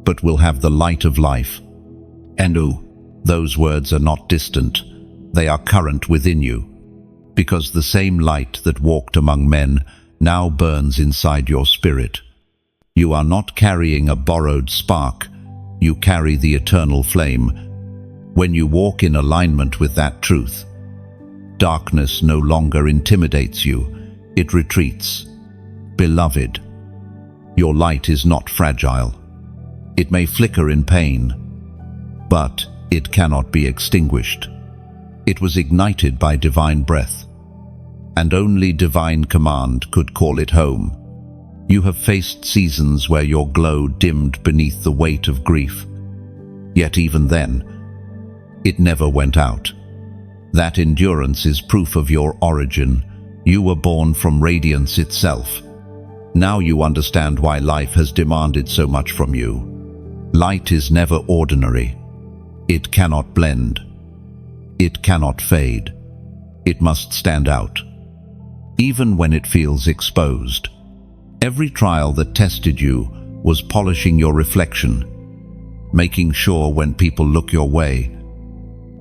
but will have the light of life. And those words are not distant, they are current within you, because the same light that walked among men now burns inside your spirit. You are not carrying a borrowed spark, you carry the eternal flame. When you walk in alignment with that truth, darkness no longer intimidates you, it retreats. Beloved, your light is not fragile. It may flicker in pain, but it cannot be extinguished. It was ignited by divine breath, and only divine command could call it home. You have faced seasons where your glow dimmed beneath the weight of grief. Yet even then, it never went out. That endurance is proof of your origin. You were born from radiance itself. Now you understand why life has demanded so much from you. Light is never ordinary. It cannot blend. It cannot fade. It must stand out, even when it feels exposed. Every trial that tested you was polishing your reflection, making sure when people look your way,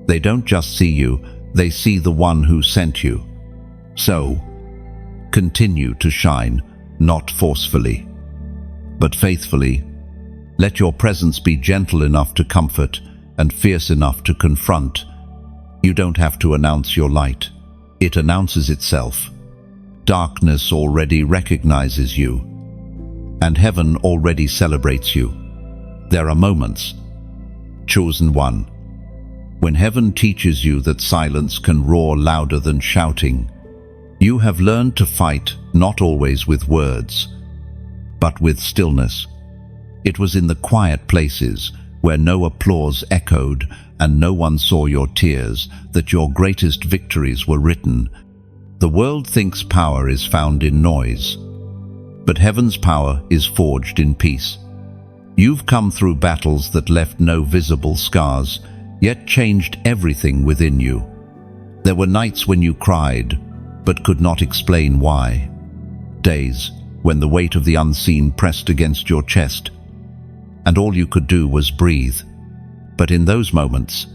they don't just see you, they see the one who sent you. So, continue to shine, not forcefully, but faithfully. Let your presence be gentle enough to comfort and fierce enough to confront. You don't have to announce your light. It announces itself. Darkness already recognizes you, and heaven already celebrates you. There are moments, chosen one, when heaven teaches you that silence can roar louder than shouting. You have learned to fight not always with words, but with stillness. It was in the quiet places where no applause echoed and no one saw your tears that your greatest victories were written. The world thinks power is found in noise, but heaven's power is forged in peace. You've come through battles that left no visible scars, yet changed everything within you. There were nights when you cried, but could not explain why. Days when the weight of the unseen pressed against your chest, and all you could do was breathe. But in those moments,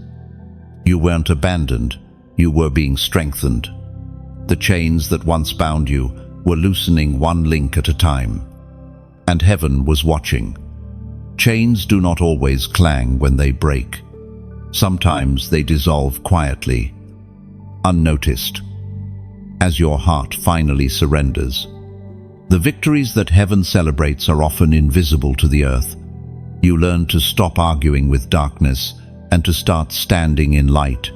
you weren't abandoned, you were being strengthened. The chains that once bound you were loosening one link at a time, and heaven was watching. Chains do not always clang when they break. Sometimes they dissolve quietly, unnoticed, as your heart finally surrenders. The victories that heaven celebrates are often invisible to the earth. You learn to stop arguing with darkness and to start standing in light.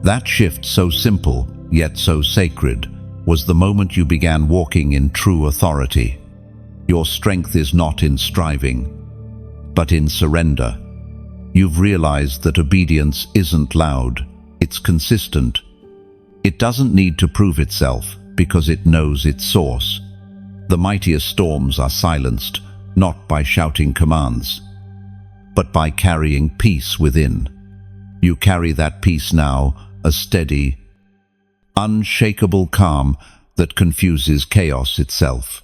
That shift, so simple yet so sacred, was the moment you began walking in true authority. Your strength is not in striving, but in surrender. You've realized that obedience isn't loud, it's consistent. It doesn't need to prove itself because it knows its source. The mightiest storms are silenced, not by shouting commands, but by carrying peace within. You carry that peace now, a steady, unshakable calm that confuses chaos itself.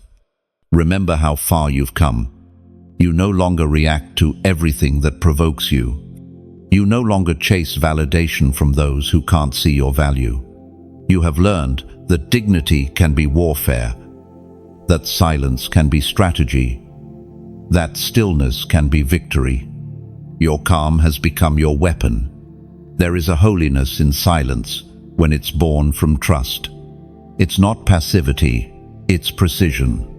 Remember how far you've come. You no longer react to everything that provokes you. You no longer chase validation from those who can't see your value. You have learned that dignity can be warfare, that silence can be strategy, that stillness can be victory. Your calm has become your weapon. There is a holiness in silence when it's born from trust. It's not passivity, it's precision.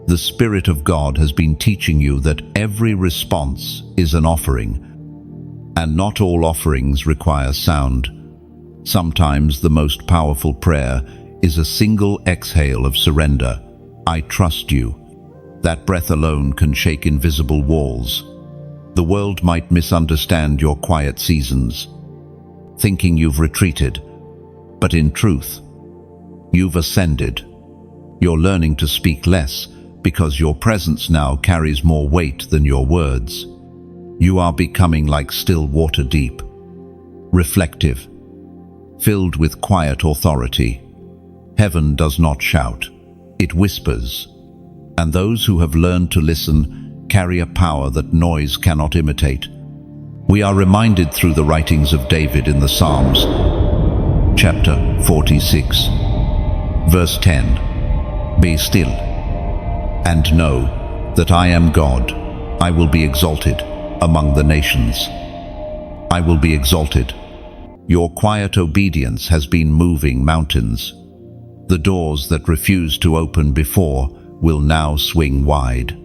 The Spirit of God has been teaching you that every response is an offering, and not all offerings require sound. Sometimes the most powerful prayer is a single exhale of surrender. I trust you. That breath alone can shake invisible walls. The world might misunderstand your quiet seasons, thinking you've retreated, But in truth, you've ascended. You're learning to speak less because your presence now carries more weight than your words. You are becoming like still water deep, reflective, filled with quiet authority. Heaven does not shout, it whispers. And those who have learned to listen carry a power that noise cannot imitate. We are reminded through the writings of David in the Psalms, chapter 46, verse 10. Be still, and know that I am God. I will be exalted among the nations. I will be exalted. Your quiet obedience has been moving mountains. The doors that refused to open before will now swing wide.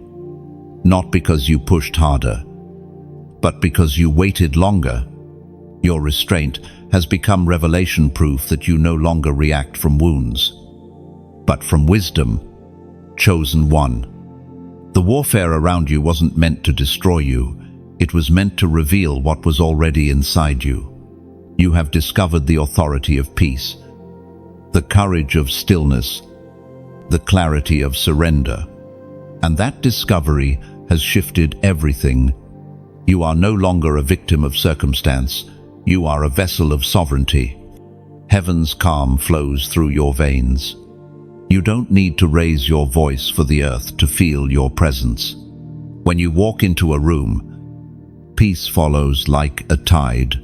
Not because you pushed harder, but because you waited longer. Your restraint has become revelation proof that you no longer react from wounds, but from wisdom, chosen one. The warfare around you wasn't meant to destroy you. It was meant to reveal what was already inside you. You have discovered the authority of peace, the courage of stillness, the clarity of surrender. And that discovery has shifted everything. You are no longer a victim of circumstance. You are a vessel of sovereignty. Heaven's calm flows through your veins. You don't need to raise your voice for the earth to feel your presence. When you walk into a room, peace follows like a tide.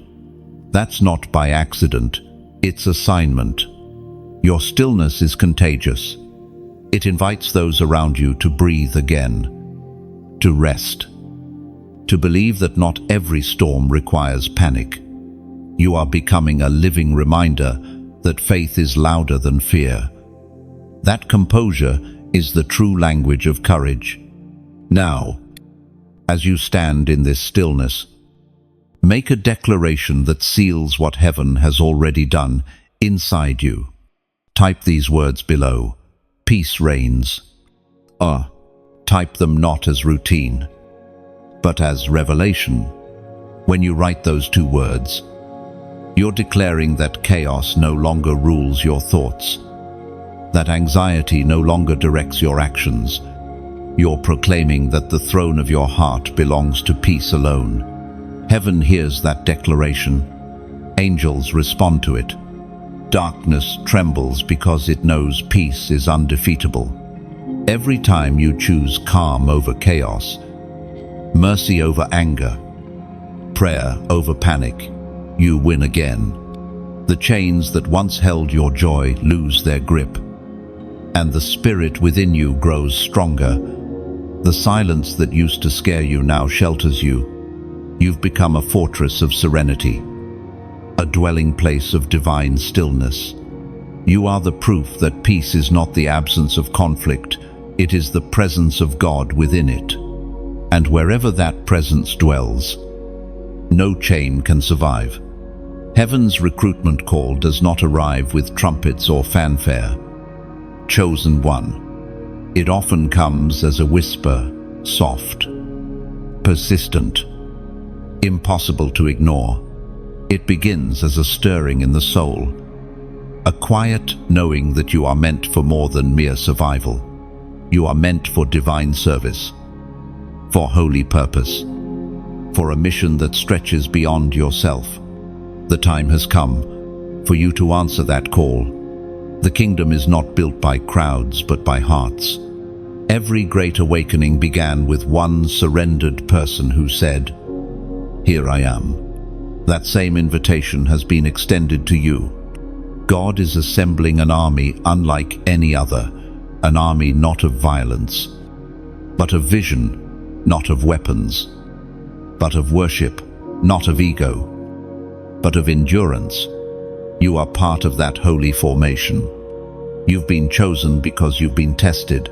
That's not by accident, it's assignment. Your stillness is contagious. It invites those around you to breathe again, to rest, to believe that not every storm requires panic. You are becoming a living reminder that faith is louder than fear. That composure is the true language of courage. Now, as you stand in this stillness, make a declaration that seals what heaven has already done inside you. Type these words below. Peace reigns. Type them not as routine, but as revelation. When you write those two words, you're declaring that chaos no longer rules your thoughts, that anxiety no longer directs your actions. You're proclaiming that the throne of your heart belongs to peace alone. Heaven hears that declaration. Angels respond to it. Darkness trembles because it knows peace is undefeatable. Every time you choose calm over chaos, mercy over anger, prayer over panic, you win again. The chains that once held your joy lose their grip, and the spirit within you grows stronger. The silence that used to scare you now shelters you. You've become a fortress of serenity, a dwelling place of divine stillness. You are the proof that peace is not the absence of conflict, it is the presence of God within it. And wherever that presence dwells, no chain can survive. Heaven's recruitment call does not arrive with trumpets or fanfare. Chosen one. It often comes as a whisper, soft, persistent, impossible to ignore. It begins as a stirring in the soul, a quiet knowing that you are meant for more than mere survival. You are meant for divine service, for holy purpose, for a mission that stretches beyond yourself. The time has come for you to answer that call. The kingdom is not built by crowds but by hearts. Every great awakening began with one surrendered person who said, "Here I am." That same invitation has been extended to you. God is assembling an army unlike any other, an army not of violence, but of vision, not of weapons, but of worship, not of ego, but of endurance. You are part of that holy formation. You've been chosen because you've been tested.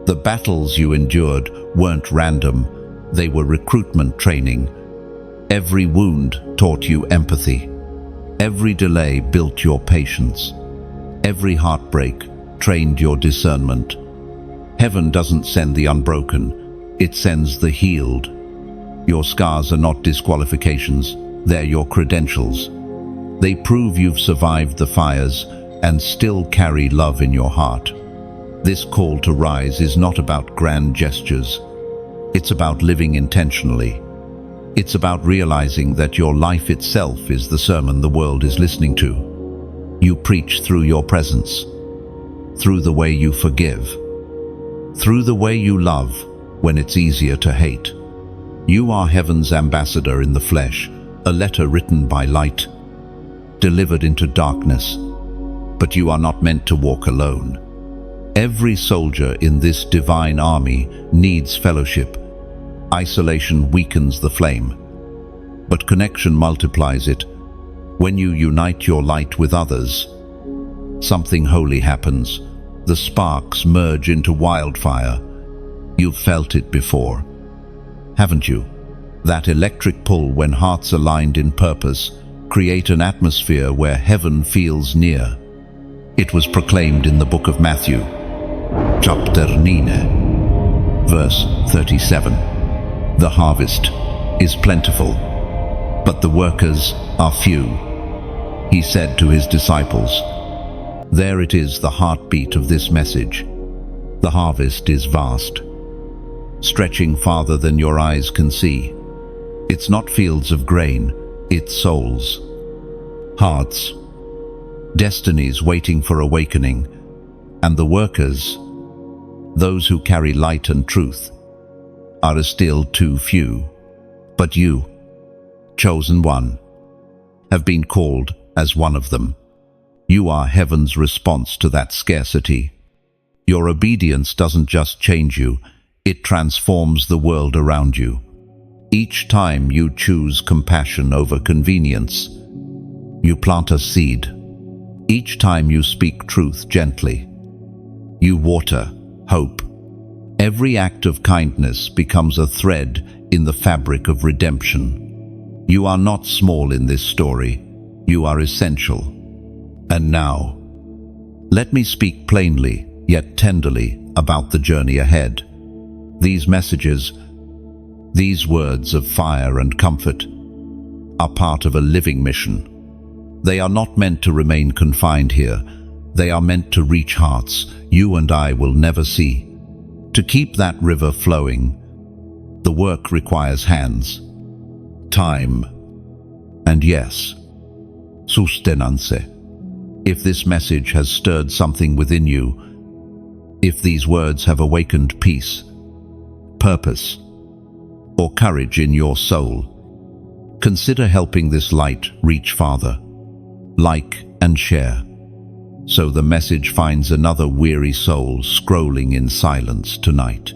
The battles you endured weren't random, they were recruitment training. Every wound taught you empathy. Every delay built your patience. Every heartbreak trained your discernment. Heaven doesn't send the unbroken, it sends the healed. Your scars are not disqualifications, they're your credentials. They prove you've survived the fires and still carry love in your heart. This call to rise is not about grand gestures. It's about living intentionally. It's about realizing that your life itself is the sermon the world is listening to. You preach through your presence, through the way you forgive, through the way you love when it's easier to hate. You are heaven's ambassador in the flesh, a letter written by light, delivered into darkness. But you are not meant to walk alone. Every soldier in this divine army needs fellowship. Isolation weakens the flame, but connection multiplies it. When you unite your light with others, something holy happens. The sparks merge into wildfire. You've felt it before, haven't you? That electric pull when hearts aligned in purpose create an atmosphere where heaven feels near. It was proclaimed in the book of Matthew, chapter 9, verse 37. The harvest is plentiful, but the workers are few. He said to his disciples, there it is, the heartbeat of this message. The harvest is vast, stretching farther than your eyes can see. It's not fields of grain, it's souls, hearts, destinies waiting for awakening. And the workers, those who carry light and truth, are still too few. But you, chosen one, have been called as one of them. You are heaven's response to that scarcity. Your obedience doesn't just change you, it transforms the world around you. Each time you choose compassion over convenience, you plant a seed. Each time you speak truth gently, you water hope. Every act of kindness becomes a thread in the fabric of redemption. You are not small in this story, you are essential. And now, let me speak plainly yet tenderly about the journey ahead. These messages, these words of fire and comfort, are part of a living mission. They are not meant to remain confined here. They are meant to reach hearts you and I will never see. To keep that river flowing, the work requires hands, time, and yes, sustenance. If this message has stirred something within you, if these words have awakened peace, purpose, or courage in your soul, consider helping this light reach farther. Like and share, so the message finds another weary soul scrolling in silence tonight.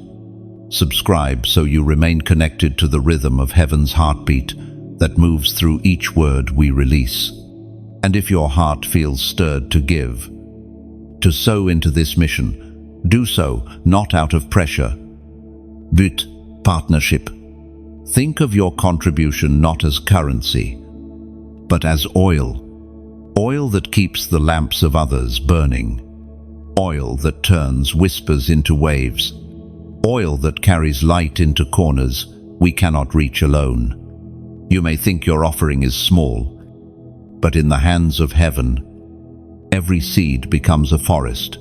Subscribe so you remain connected to the rhythm of heaven's heartbeat that moves through each word we release. And if your heart feels stirred to give, to sow into this mission, do so not out of pressure, but partnership. Think of your contribution not as currency, but as oil. Oil that keeps the lamps of others burning. Oil that turns whispers into waves. Oil that carries light into corners we cannot reach alone. You may think your offering is small, but in the hands of heaven, every seed becomes a forest.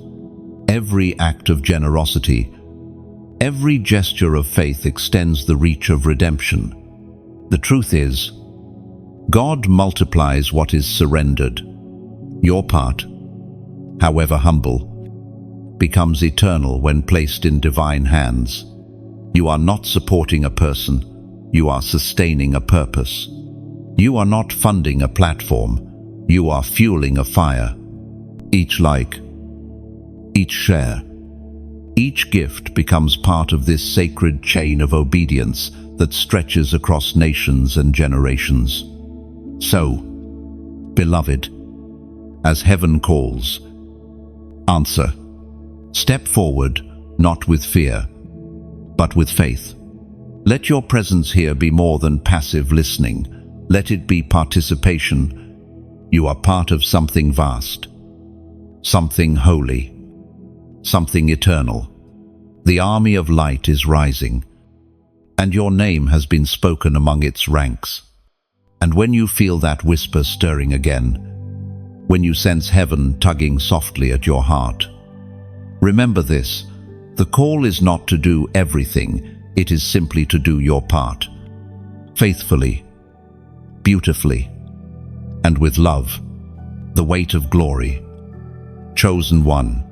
Every act of generosity, every gesture of faith extends the reach of redemption. The truth is, God multiplies what is surrendered. Your part, however humble, becomes eternal when placed in divine hands. You are not supporting a person, you are sustaining a purpose. You are not funding a platform, you are fueling a fire. Each like, each share, each gift becomes part of this sacred chain of obedience that stretches across nations and generations. So, beloved, as heaven calls, answer. Step forward, not with fear, but with faith. Let your presence here be more than passive listening. Let it be participation. You are part of something vast, something holy, something eternal. The army of light is rising, and your name has been spoken among its ranks. And when you feel that whisper stirring again, when you sense heaven tugging softly at your heart, remember this: the call is not to do everything, it is simply to do your part, faithfully, beautifully, and with love. The weight of glory, chosen one,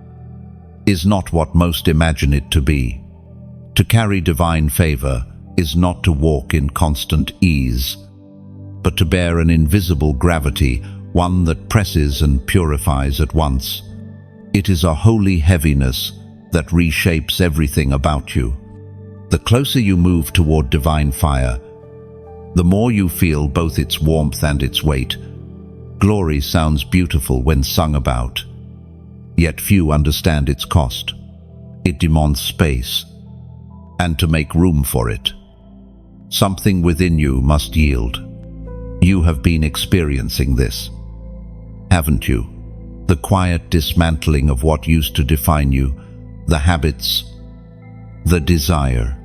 is not what most imagine it to be. To carry divine favor is not to walk in constant ease, but to bear an invisible gravity, one that presses and purifies at once. It is a holy heaviness that reshapes everything about you. The closer you move toward divine fire, the more you feel both its warmth and its weight. Glory sounds beautiful when sung about, yet few understand its cost. It demands space, and to make room for it, something within you must yield. You have been experiencing this, haven't you? The quiet dismantling of what used to define you, the habits, the desire,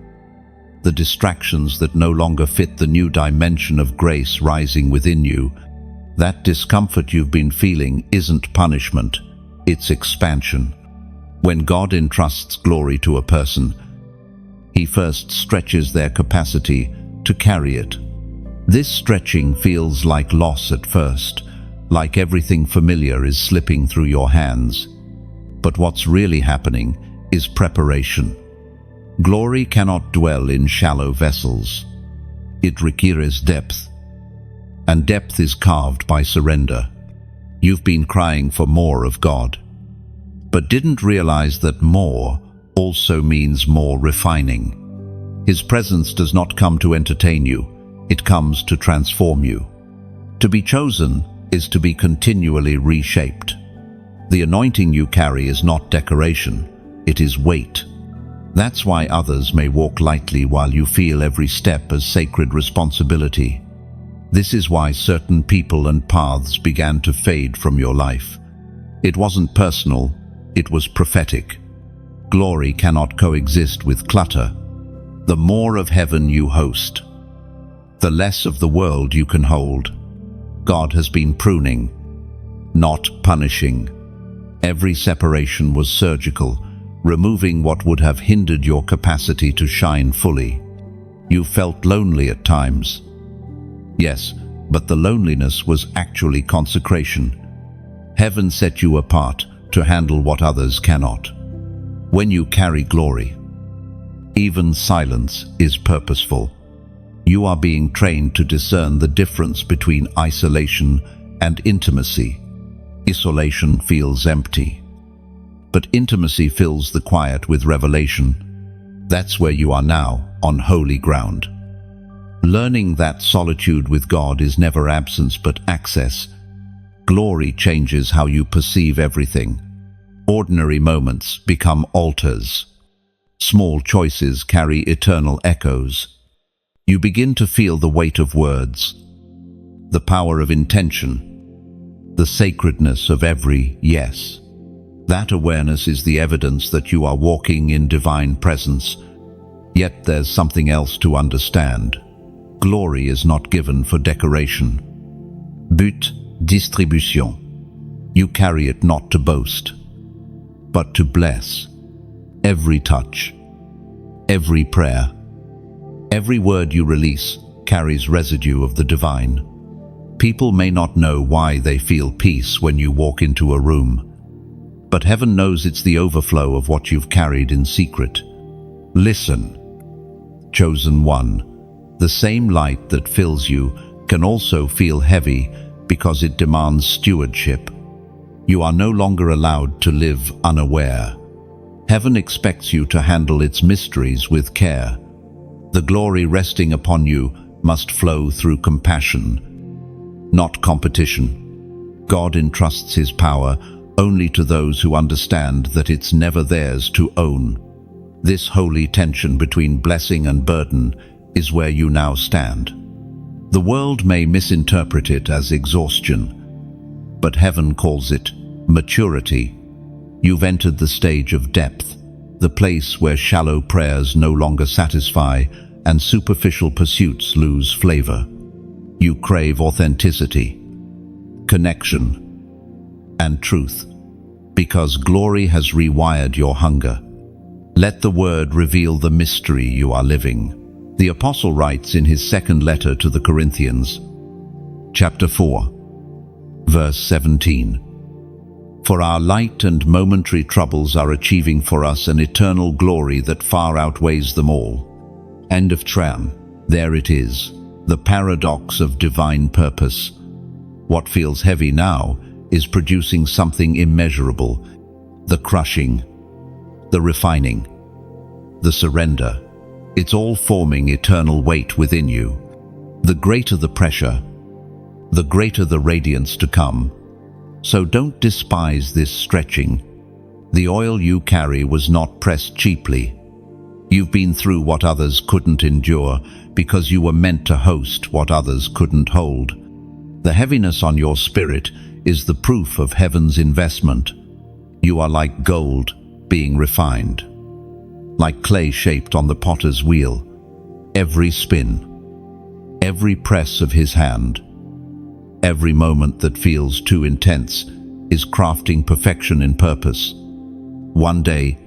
the distractions that no longer fit the new dimension of grace rising within you. That discomfort you've been feeling isn't punishment, it's expansion. When God entrusts glory to a person, He first stretches their capacity to carry it. This stretching feels like loss at first, like everything familiar is slipping through your hands. But what's really happening is preparation. Glory cannot dwell in shallow vessels. It requires depth, and depth is carved by surrender. You've been crying for more of God, but didn't realize that more also means more refining. His presence does not come to entertain you, it comes to transform you. To be chosen is to be continually reshaped. The anointing you carry is not decoration, it is weight. That's why others may walk lightly while you feel every step as sacred responsibility. This is why certain people and paths began to fade from your life. It wasn't personal, it was prophetic. Glory cannot coexist with clutter. The more of heaven you host, the less of the world you can hold. God has been pruning, not punishing. Every separation was surgical, removing what would have hindered your capacity to shine fully. You felt lonely at times. Yes, but the loneliness was actually consecration. Heaven set you apart to handle what others cannot. When you carry glory, even silence is purposeful. You are being trained to discern the difference between isolation and intimacy. Isolation feels empty, but intimacy fills the quiet with revelation. That's where you are now, on holy ground. Learning that solitude with God is never absence but access. Glory changes how you perceive everything. Ordinary moments become altars. Small choices carry eternal echoes. You begin to feel the weight of words, the power of intention, the sacredness of every yes. That awareness is the evidence that you are walking in divine presence. Yet there's something else to understand. Glory is not given for decoration. But distribution. You carry it not to boast, but to bless. Every touch, every prayer, every word you release carries residue of the divine. People may not know why they feel peace when you walk into a room, but heaven knows it's the overflow of what you've carried in secret. Listen, chosen one. The same light that fills you can also feel heavy because it demands stewardship. You are no longer allowed to live unaware. Heaven expects you to handle its mysteries with care. The glory resting upon you must flow through compassion, not competition. God entrusts His power only to those who understand that it's never theirs to own. This holy tension between blessing and burden is where you now stand. The world may misinterpret it as exhaustion, but heaven calls it maturity. You've entered the stage of depth, the place where shallow prayers no longer satisfy and superficial pursuits lose flavor. You crave authenticity, connection, and truth, because glory has rewired your hunger. Let the Word reveal the mystery you are living. The Apostle writes in his second letter to the Corinthians, chapter 4, verse 17, "For our light and momentary troubles are achieving for us an eternal glory that far outweighs them all." End of tram. There it is, the paradox of divine purpose. What feels heavy now is producing something immeasurable. The crushing, the refining, the surrender. It's all forming eternal weight within you. The greater the pressure, the greater the radiance to come. So don't despise this stretching. The oil you carry was not pressed cheaply. You've been through what others couldn't endure because you were meant to host what others couldn't hold. The heaviness on your spirit is the proof of heaven's investment. You are like gold being refined, like clay shaped on the potter's wheel. Every spin, every press of his hand, every moment that feels too intense is crafting perfection in purpose. One day,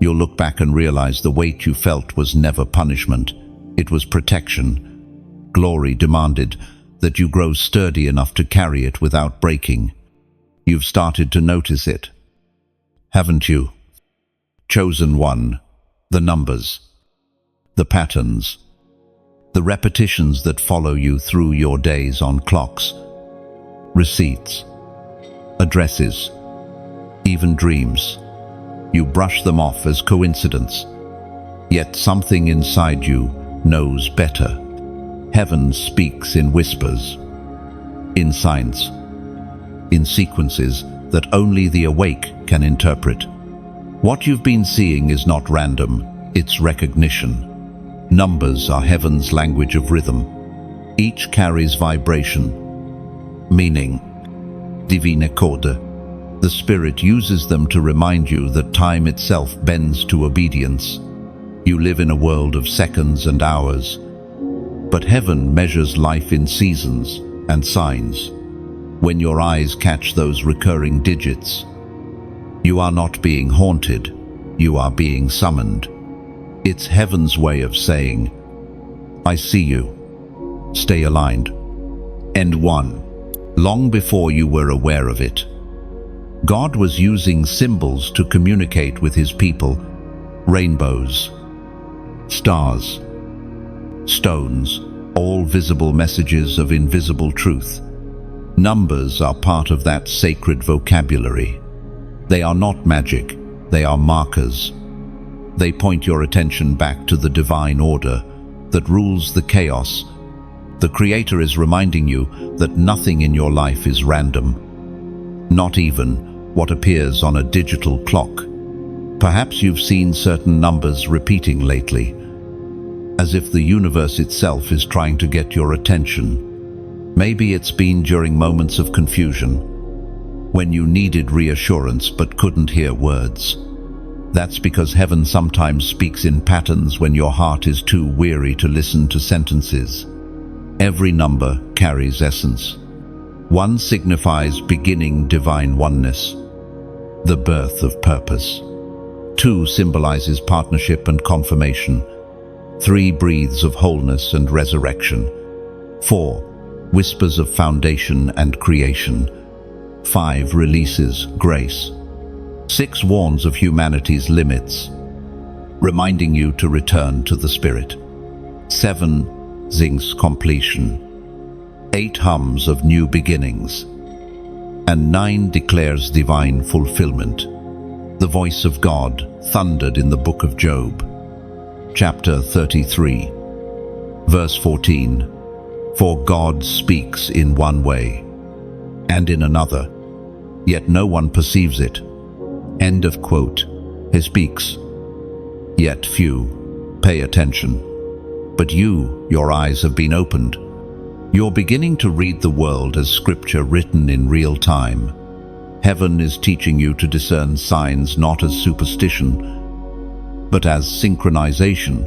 you'll look back and realize the weight you felt was never punishment. It was protection. Glory demanded that you grow sturdy enough to carry it without breaking. You've started to notice it, haven't you? Chosen one, the numbers, the patterns, the repetitions that follow you through your days on clocks, receipts, addresses, even dreams. You brush them off as coincidence, yet something inside you knows better. Heaven speaks in whispers, in signs, in sequences that only the awake can interpret. What you've been seeing is not random, it's recognition. Numbers are heaven's language of rhythm. Each carries vibration, meaning, divine code. The Spirit uses them to remind you that time itself bends to obedience. You live in a world of seconds and hours, but heaven measures life in seasons and signs. When your eyes catch those recurring digits, you are not being haunted, you are being summoned. It's heaven's way of saying, I see you. Stay aligned. End 1. Long before you were aware of it, God was using symbols to communicate with his people. Rainbows, stars, stones, all visible messages of invisible truth. Numbers are part of that sacred vocabulary. They are not magic, they are markers. They point your attention back to the divine order that rules the chaos. The Creator is reminding you that nothing in your life is random, not even what appears on a digital clock. Perhaps you've seen certain numbers repeating lately, as if the universe itself is trying to get your attention. Maybe it's been during moments of confusion, when you needed reassurance but couldn't hear words. That's because heaven sometimes speaks in patterns when your heart is too weary to listen to sentences. Every number carries essence. 1 signifies beginning divine oneness, the birth of purpose. 2 symbolizes partnership and confirmation. 3 breathes of wholeness and resurrection. 4 whispers of foundation and creation. 5 releases grace. 6 warns of humanity's limits, reminding you to return to the Spirit. 7 sings completion. 8 hums of new beginnings. And 9 declares divine fulfillment. The voice of God thundered in the book of Job, chapter 33, verse 14. For God speaks in one way, and in another, yet no one perceives it. End of quote. He speaks, yet few pay attention. But your eyes have been opened. You're beginning to read the world as scripture written in real time. Heaven is teaching you to discern signs not as superstition, but as synchronization.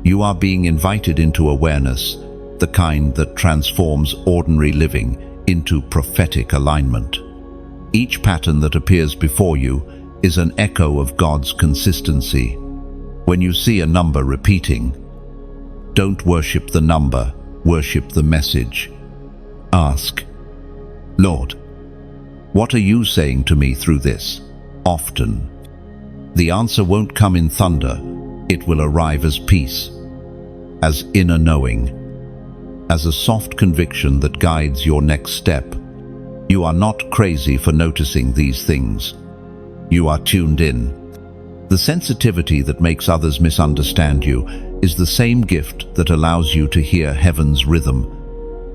You are being invited into awareness, the kind that transforms ordinary living into prophetic alignment. Each pattern that appears before you is an echo of God's consistency. When you see a number repeating, don't worship the number, worship the message. Ask, Lord, what are you saying to me through this? Often, the answer won't come in thunder, it will arrive as peace, as inner knowing, as a soft conviction that guides your next step. You are not crazy for noticing these things. You are tuned in. The sensitivity that makes others misunderstand you is the same gift that allows you to hear heaven's rhythm.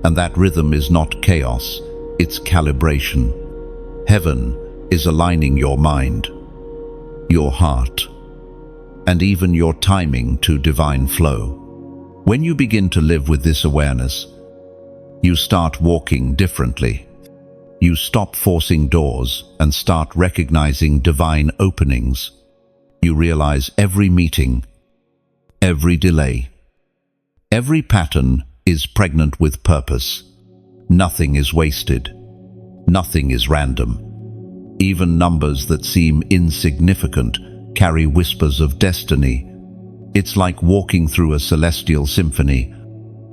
And that rhythm is not chaos, it's calibration. Heaven is aligning your mind, your heart, and even your timing to divine flow. When you begin to live with this awareness, you start walking differently. You stop forcing doors and start recognizing divine openings. You realize every meeting, every delay, every pattern is pregnant with purpose. Nothing is wasted. Nothing is random. Even numbers that seem insignificant carry whispers of destiny. It's like walking through a celestial symphony.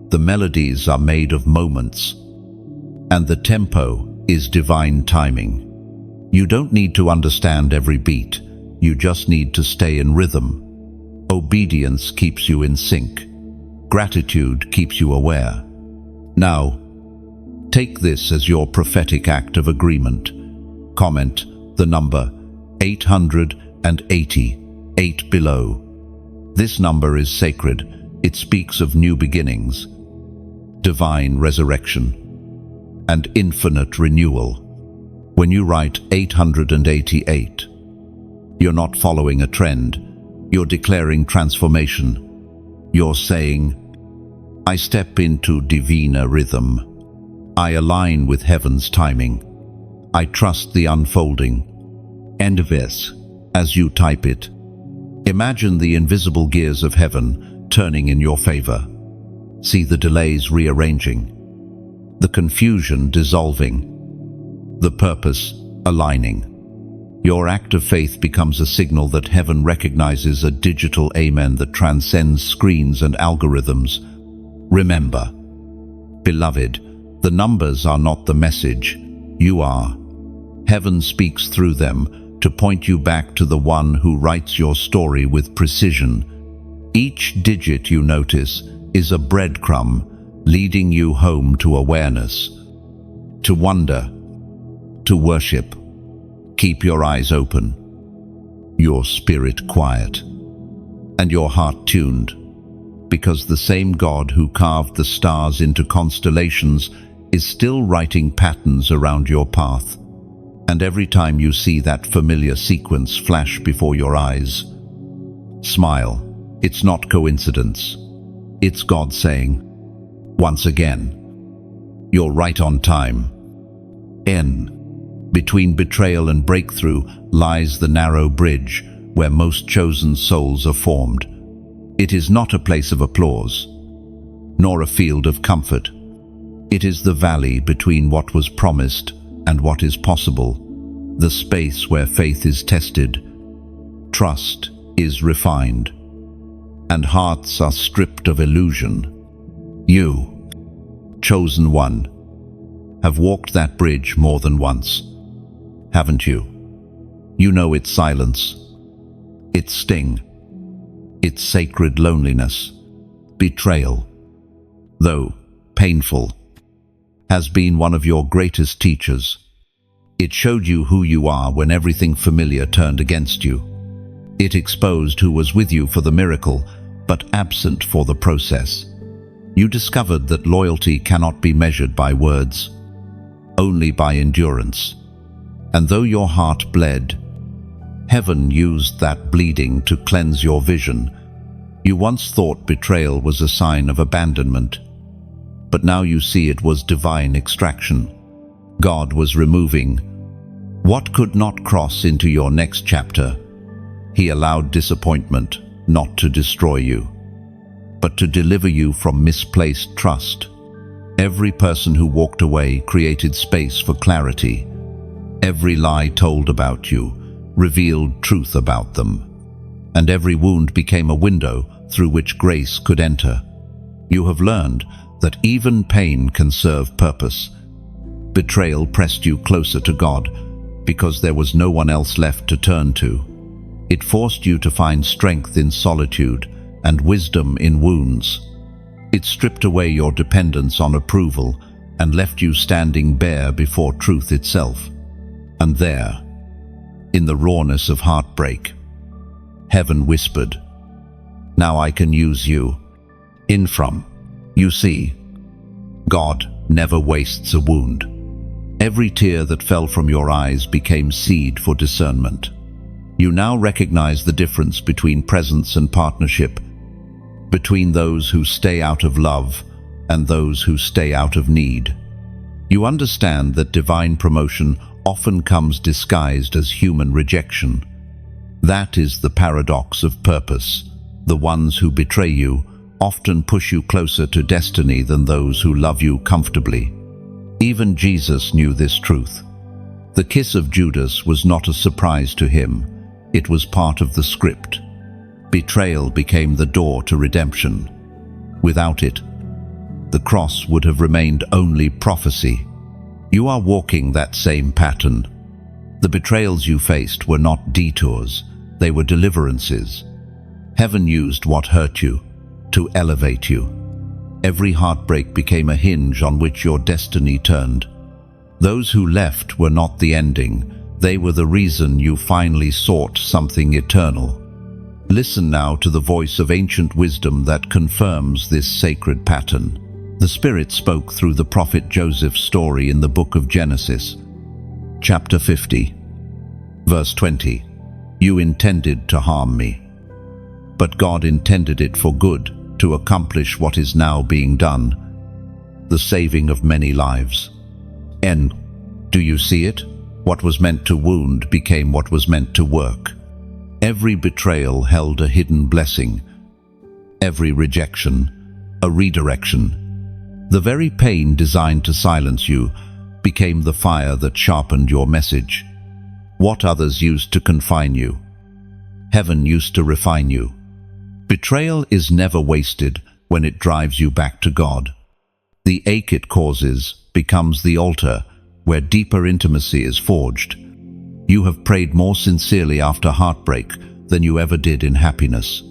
The melodies are made of moments, and the tempo is divine timing. You don't need to understand every beat. You just need to stay in rhythm. Obedience keeps you in sync. Gratitude keeps you aware. Now, take this as your prophetic act of agreement. Comment the number 888 below. This number is sacred. It speaks of new beginnings, divine resurrection, and infinite renewal. When you write 888, you're not following a trend. You're declaring transformation. You're saying, I step into divine rhythm. I align with heaven's timing. I trust the unfolding. End of this. As you type it, imagine the invisible gears of heaven turning in your favor. See the delays rearranging, the confusion dissolving, the purpose aligning. Your act of faith becomes a signal that heaven recognizes a digital amen that transcends screens and algorithms. Remember, beloved, the numbers are not the message. You are. Heaven speaks through them to point you back to the one who writes your story with precision. Each digit you notice is a breadcrumb leading you home to awareness, to wonder, to worship. Keep your eyes open, your spirit quiet, and your heart tuned, because the same God who carved the stars into constellations is still writing patterns around your path. And every time you see that familiar sequence flash before your eyes, smile. It's not coincidence. It's God saying, once again, you're right on time. Between betrayal and breakthrough lies the narrow bridge where most chosen souls are formed. It is not a place of applause, nor a field of comfort. It is the valley between what was promised and what is possible, the space where faith is tested, trust is refined, and hearts are stripped of illusion. You, chosen one, have walked that bridge more than once, haven't you? You know its silence, its sting, its sacred loneliness. Betrayal, though painful, has been one of your greatest teachers. It showed you who you are when everything familiar turned against you. It exposed who was with you for the miracle, but absent for the process. You discovered that loyalty cannot be measured by words, only by endurance. And though your heart bled, heaven used that bleeding to cleanse your vision. You once thought betrayal was a sign of abandonment, but now you see it was divine extraction. God was removing what could not cross into your next chapter. He allowed disappointment not to destroy you, but to deliver you from misplaced trust. Every person who walked away created space for clarity. Every lie told about you revealed truth about them. And every wound became a window through which grace could enter. You have learned that even pain can serve purpose. Betrayal pressed you closer to God because there was no one else left to turn to. It forced you to find strength in solitude and wisdom in wounds. It stripped away your dependence on approval and left you standing bare before truth itself. And there, in the rawness of heartbreak, heaven whispered, "Now I can use you." You see, God never wastes a wound. Every tear that fell from your eyes became seed for discernment. You now recognize the difference between presence and partnership, between those who stay out of love and those who stay out of need. You understand that divine promotion often comes disguised as human rejection. That is the paradox of purpose. The ones who betray you often push you closer to destiny than those who love you comfortably. Even Jesus knew this truth. The kiss of Judas was not a surprise to him. It was part of the script. Betrayal became the door to redemption. Without it, the cross would have remained only prophecy. You are walking that same pattern. The betrayals you faced were not detours, they were deliverances. Heaven used what hurt you to elevate you. Every heartbreak became a hinge on which your destiny turned. Those who left were not the ending, they were the reason you finally sought something eternal. Listen now to the voice of ancient wisdom that confirms this sacred pattern. The Spirit spoke through the prophet Joseph's story in the book of Genesis, chapter 50, verse 20. "You intended to harm me, but God intended it for good, to accomplish what is now being done, the saving of many lives." And do you see it? What was meant to wound became what was meant to work. Every betrayal held a hidden blessing. Every rejection, a redirection. The very pain designed to silence you became the fire that sharpened your message. What others used to confine you, heaven used to refine you. Betrayal is never wasted when it drives you back to God. The ache it causes becomes the altar where deeper intimacy is forged. You have prayed more sincerely after heartbreak than you ever did in happiness.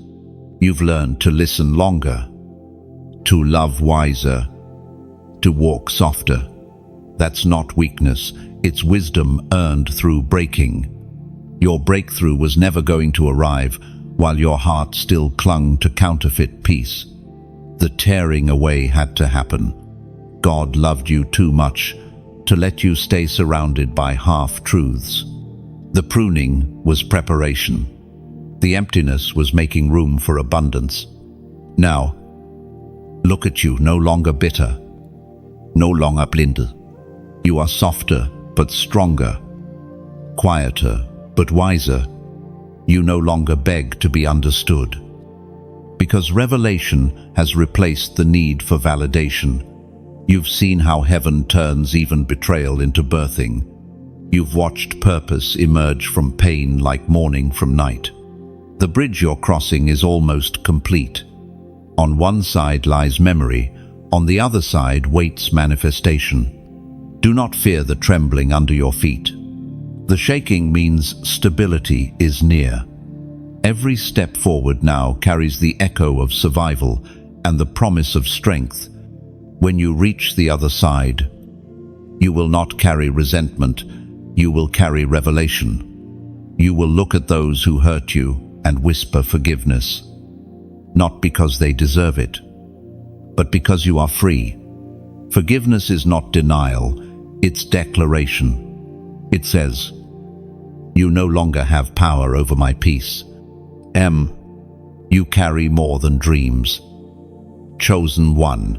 You've learned to listen longer, to love wiser, to walk softer. That's not weakness, it's wisdom earned through breaking. Your breakthrough was never going to arrive while your heart still clung to counterfeit peace. The tearing away had to happen. God loved you too much to let you stay surrounded by half-truths. The pruning was preparation. The emptiness was making room for abundance. Now, look at you, no longer bitter, no longer blind. You are softer but stronger, quieter but wiser. You no longer beg to be understood. Because revelation has replaced the need for validation. You've seen how heaven turns even betrayal into birthing. You've watched purpose emerge from pain like morning from night. The bridge you're crossing is almost complete. On one side lies memory, on the other side waits manifestation. Do not fear the trembling under your feet. The shaking means stability is near. Every step forward now carries the echo of survival and the promise of strength. When you reach the other side, you will not carry resentment, you will carry revelation. You will look at those who hurt you and whisper forgiveness, not because they deserve it, but because you are free. Forgiveness is not denial, it's declaration. It says, "You no longer have power over my peace." You carry more than dreams. Chosen one.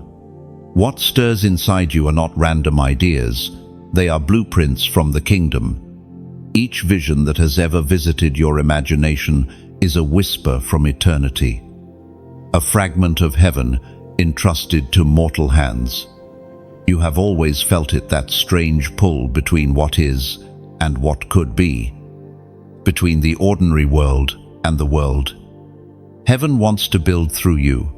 What stirs inside you are not random ideas, they are blueprints from the kingdom. Each vision that has ever visited your imagination is a whisper from eternity. a fragment of heaven entrusted to mortal hands. You have always felt it, that strange pull between what is and what could be, between the ordinary world and the world. Heaven wants to build through you.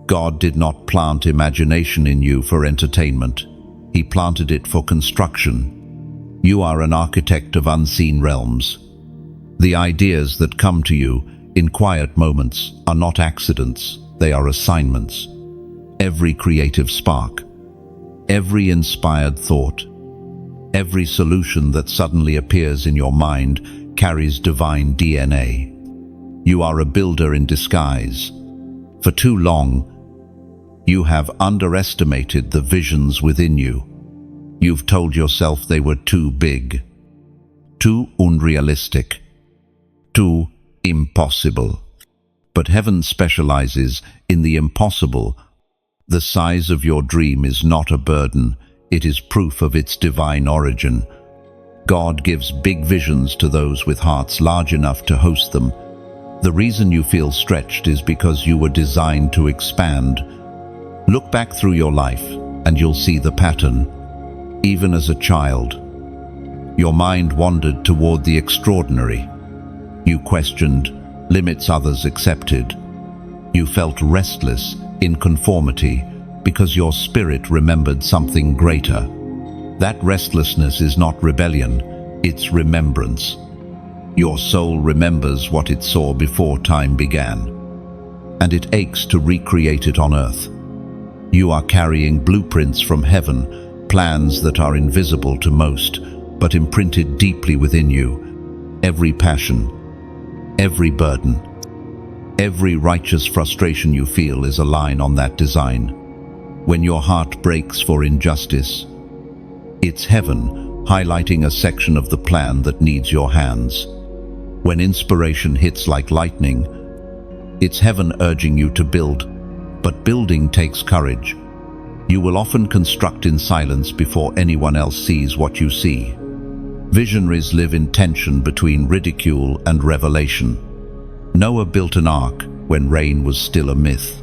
God did not plant imagination in you for entertainment. He planted it for construction. You are an architect of unseen realms. The ideas that come to you in quiet moments are not accidents, they are assignments. Every creative spark, every inspired thought, every solution that suddenly appears in your mind carries divine DNA. You are a builder in disguise. For too long, you have underestimated the visions within you. You've told yourself they were too big, too unrealistic, too impossible. But heaven specializes in the impossible. The size of your dream is not a burden, it is proof of its divine origin. God gives big visions to those with hearts large enough to host them. The reason you feel stretched is because you were designed to expand. Look back through your life and you'll see the pattern. Even as a child, your mind wandered toward the extraordinary. You questioned limits others accepted. You felt restless in conformity because your spirit remembered something greater. That restlessness is not rebellion, it's remembrance. Your soul remembers what it saw before time began, and it aches to recreate it on earth. You are carrying blueprints from heaven, plans that are invisible to most, but imprinted deeply within you. Every passion, every burden, every righteous frustration you feel is a line on that design. When your heart breaks for injustice, it's heaven highlighting a section of the plan that needs your hands. When inspiration hits like lightning, it's heaven urging you to build, but building takes courage. You will often construct in silence before anyone else sees what you see. Visionaries live in tension between ridicule and revelation. Noah built an ark when rain was still a myth.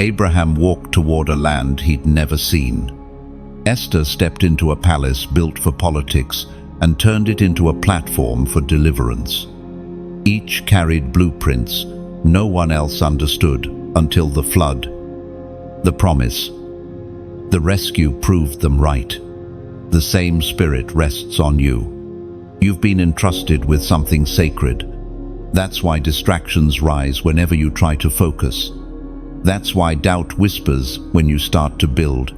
Abraham walked toward a land he'd never seen. Esther stepped into a palace built for politics and turned it into a platform for deliverance. Each carried blueprints no one else understood until the flood. The promise, the rescue proved them right. The same spirit rests on you. You've been entrusted with something sacred. That's why distractions rise whenever you try to focus. That's why doubt whispers when you start to build.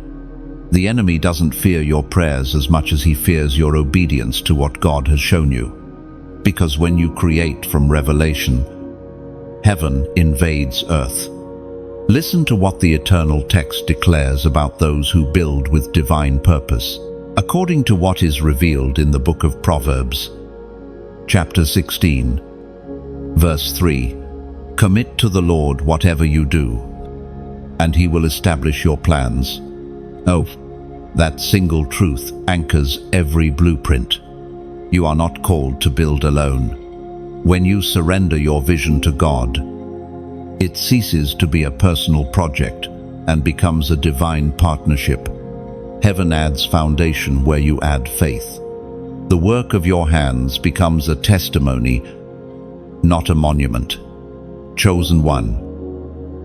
The enemy doesn't fear your prayers as much as he fears your obedience to what God has shown you. Because when you create from revelation, heaven invades earth. Listen to what the eternal text declares about those who build with divine purpose, according to what is revealed in the book of Proverbs, chapter 16, verse 3. Commit to the Lord whatever you do, and he will establish your plans. Oh, that single truth anchors every blueprint. You are not called to build alone. When you surrender your vision to God, it ceases to be a personal project and becomes a divine partnership. Heaven adds foundation where you add faith. The work of your hands becomes a testimony, not a monument. Chosen one,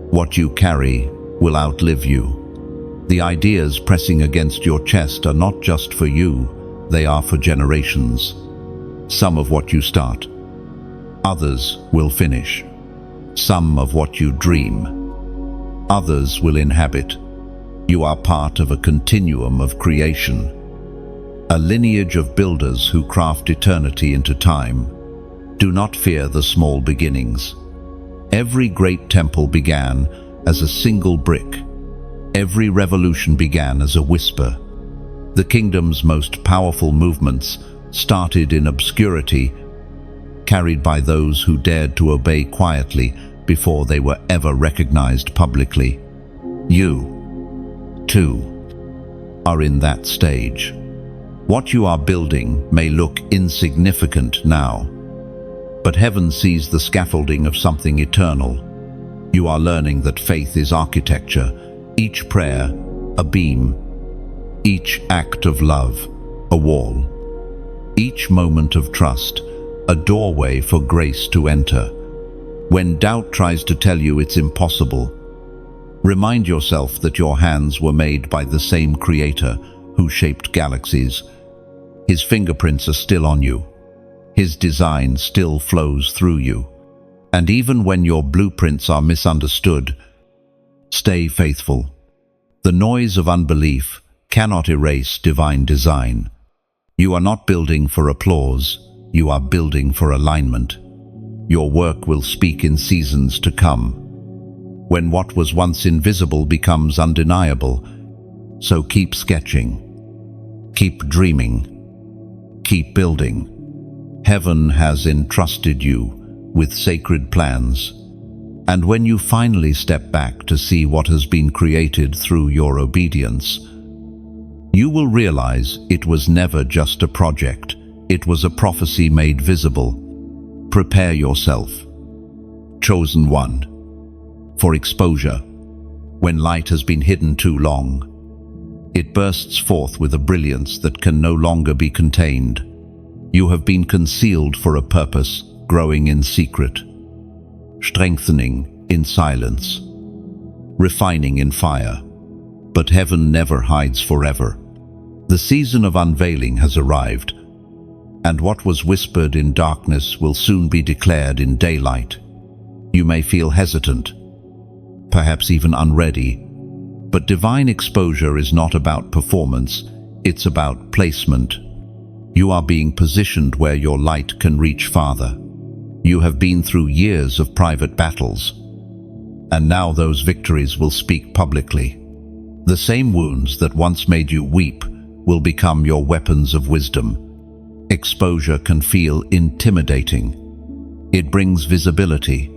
what you carry will outlive you. The ideas pressing against your chest are not just for you, they are for generations. Some of what you start, others will finish. Some of what you dream, others will inhabit. You are part of a continuum of creation, a lineage of builders who craft eternity into time. Do not fear the small beginnings. Every great temple began as a single brick. Every revolution began as a whisper. The kingdom's most powerful movements started in obscurity, carried by those who dared to obey quietly before they were ever recognized publicly. You, too, are in that stage. What you are building may look insignificant now, but heaven sees the scaffolding of something eternal. You are learning that faith is architecture, each prayer a beam, each act of love a wall, each moment of trust a doorway for grace to enter. When doubt tries to tell you it's impossible, remind yourself that your hands were made by the same Creator who shaped galaxies. His fingerprints are still on you. His design still flows through you. And even when your blueprints are misunderstood, stay faithful. The noise of unbelief cannot erase divine design. You are not building for applause, you are building for alignment. Your work will speak in seasons to come, when what was once invisible becomes undeniable. So keep sketching, keep dreaming, keep building. Heaven has entrusted you with sacred plans, and when you finally step back to see what has been created through your obedience, you will realize it was never just a project, it was a prophecy made visible. Prepare yourself, chosen one, for exposure. When light has been hidden too long, it bursts forth with a brilliance that can no longer be contained. You have been concealed for a purpose, growing in secret, strengthening in silence, refining in fire. But heaven never hides forever. The season of unveiling has arrived, and what was whispered in darkness will soon be declared in daylight. You may feel hesitant, perhaps even unready, but divine exposure is not about performance, it's about placement. You are being positioned where your light can reach farther. You have been through years of private battles, and now those victories will speak publicly. The same wounds that once made you weep will become your weapons of wisdom. Exposure can feel intimidating. It brings visibility,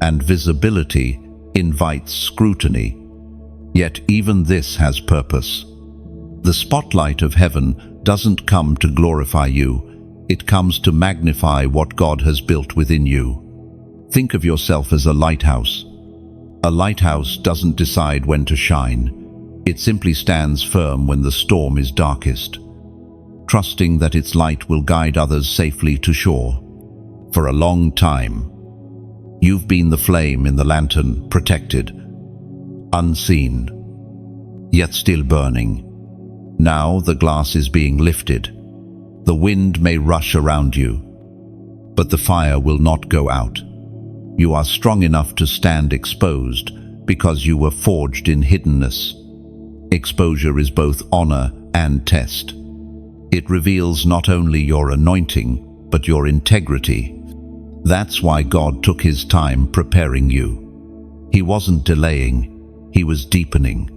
and visibility invites scrutiny. Yet even this has purpose. The spotlight of heaven doesn't come to glorify you, it comes to magnify what God has built within you. Think of yourself as a lighthouse. A lighthouse doesn't decide when to shine. It simply stands firm when the storm is darkest, trusting that its light will guide others safely to shore. For a long time, you've been the flame in the lantern, protected, unseen, yet still burning. Now the glass is being lifted. The wind may rush around you, but the fire will not go out. You are strong enough to stand exposed because you were forged in hiddenness. Exposure is both honor and test. It reveals not only your anointing, but your integrity. That's why God took his time preparing you. He wasn't delaying, he was deepening.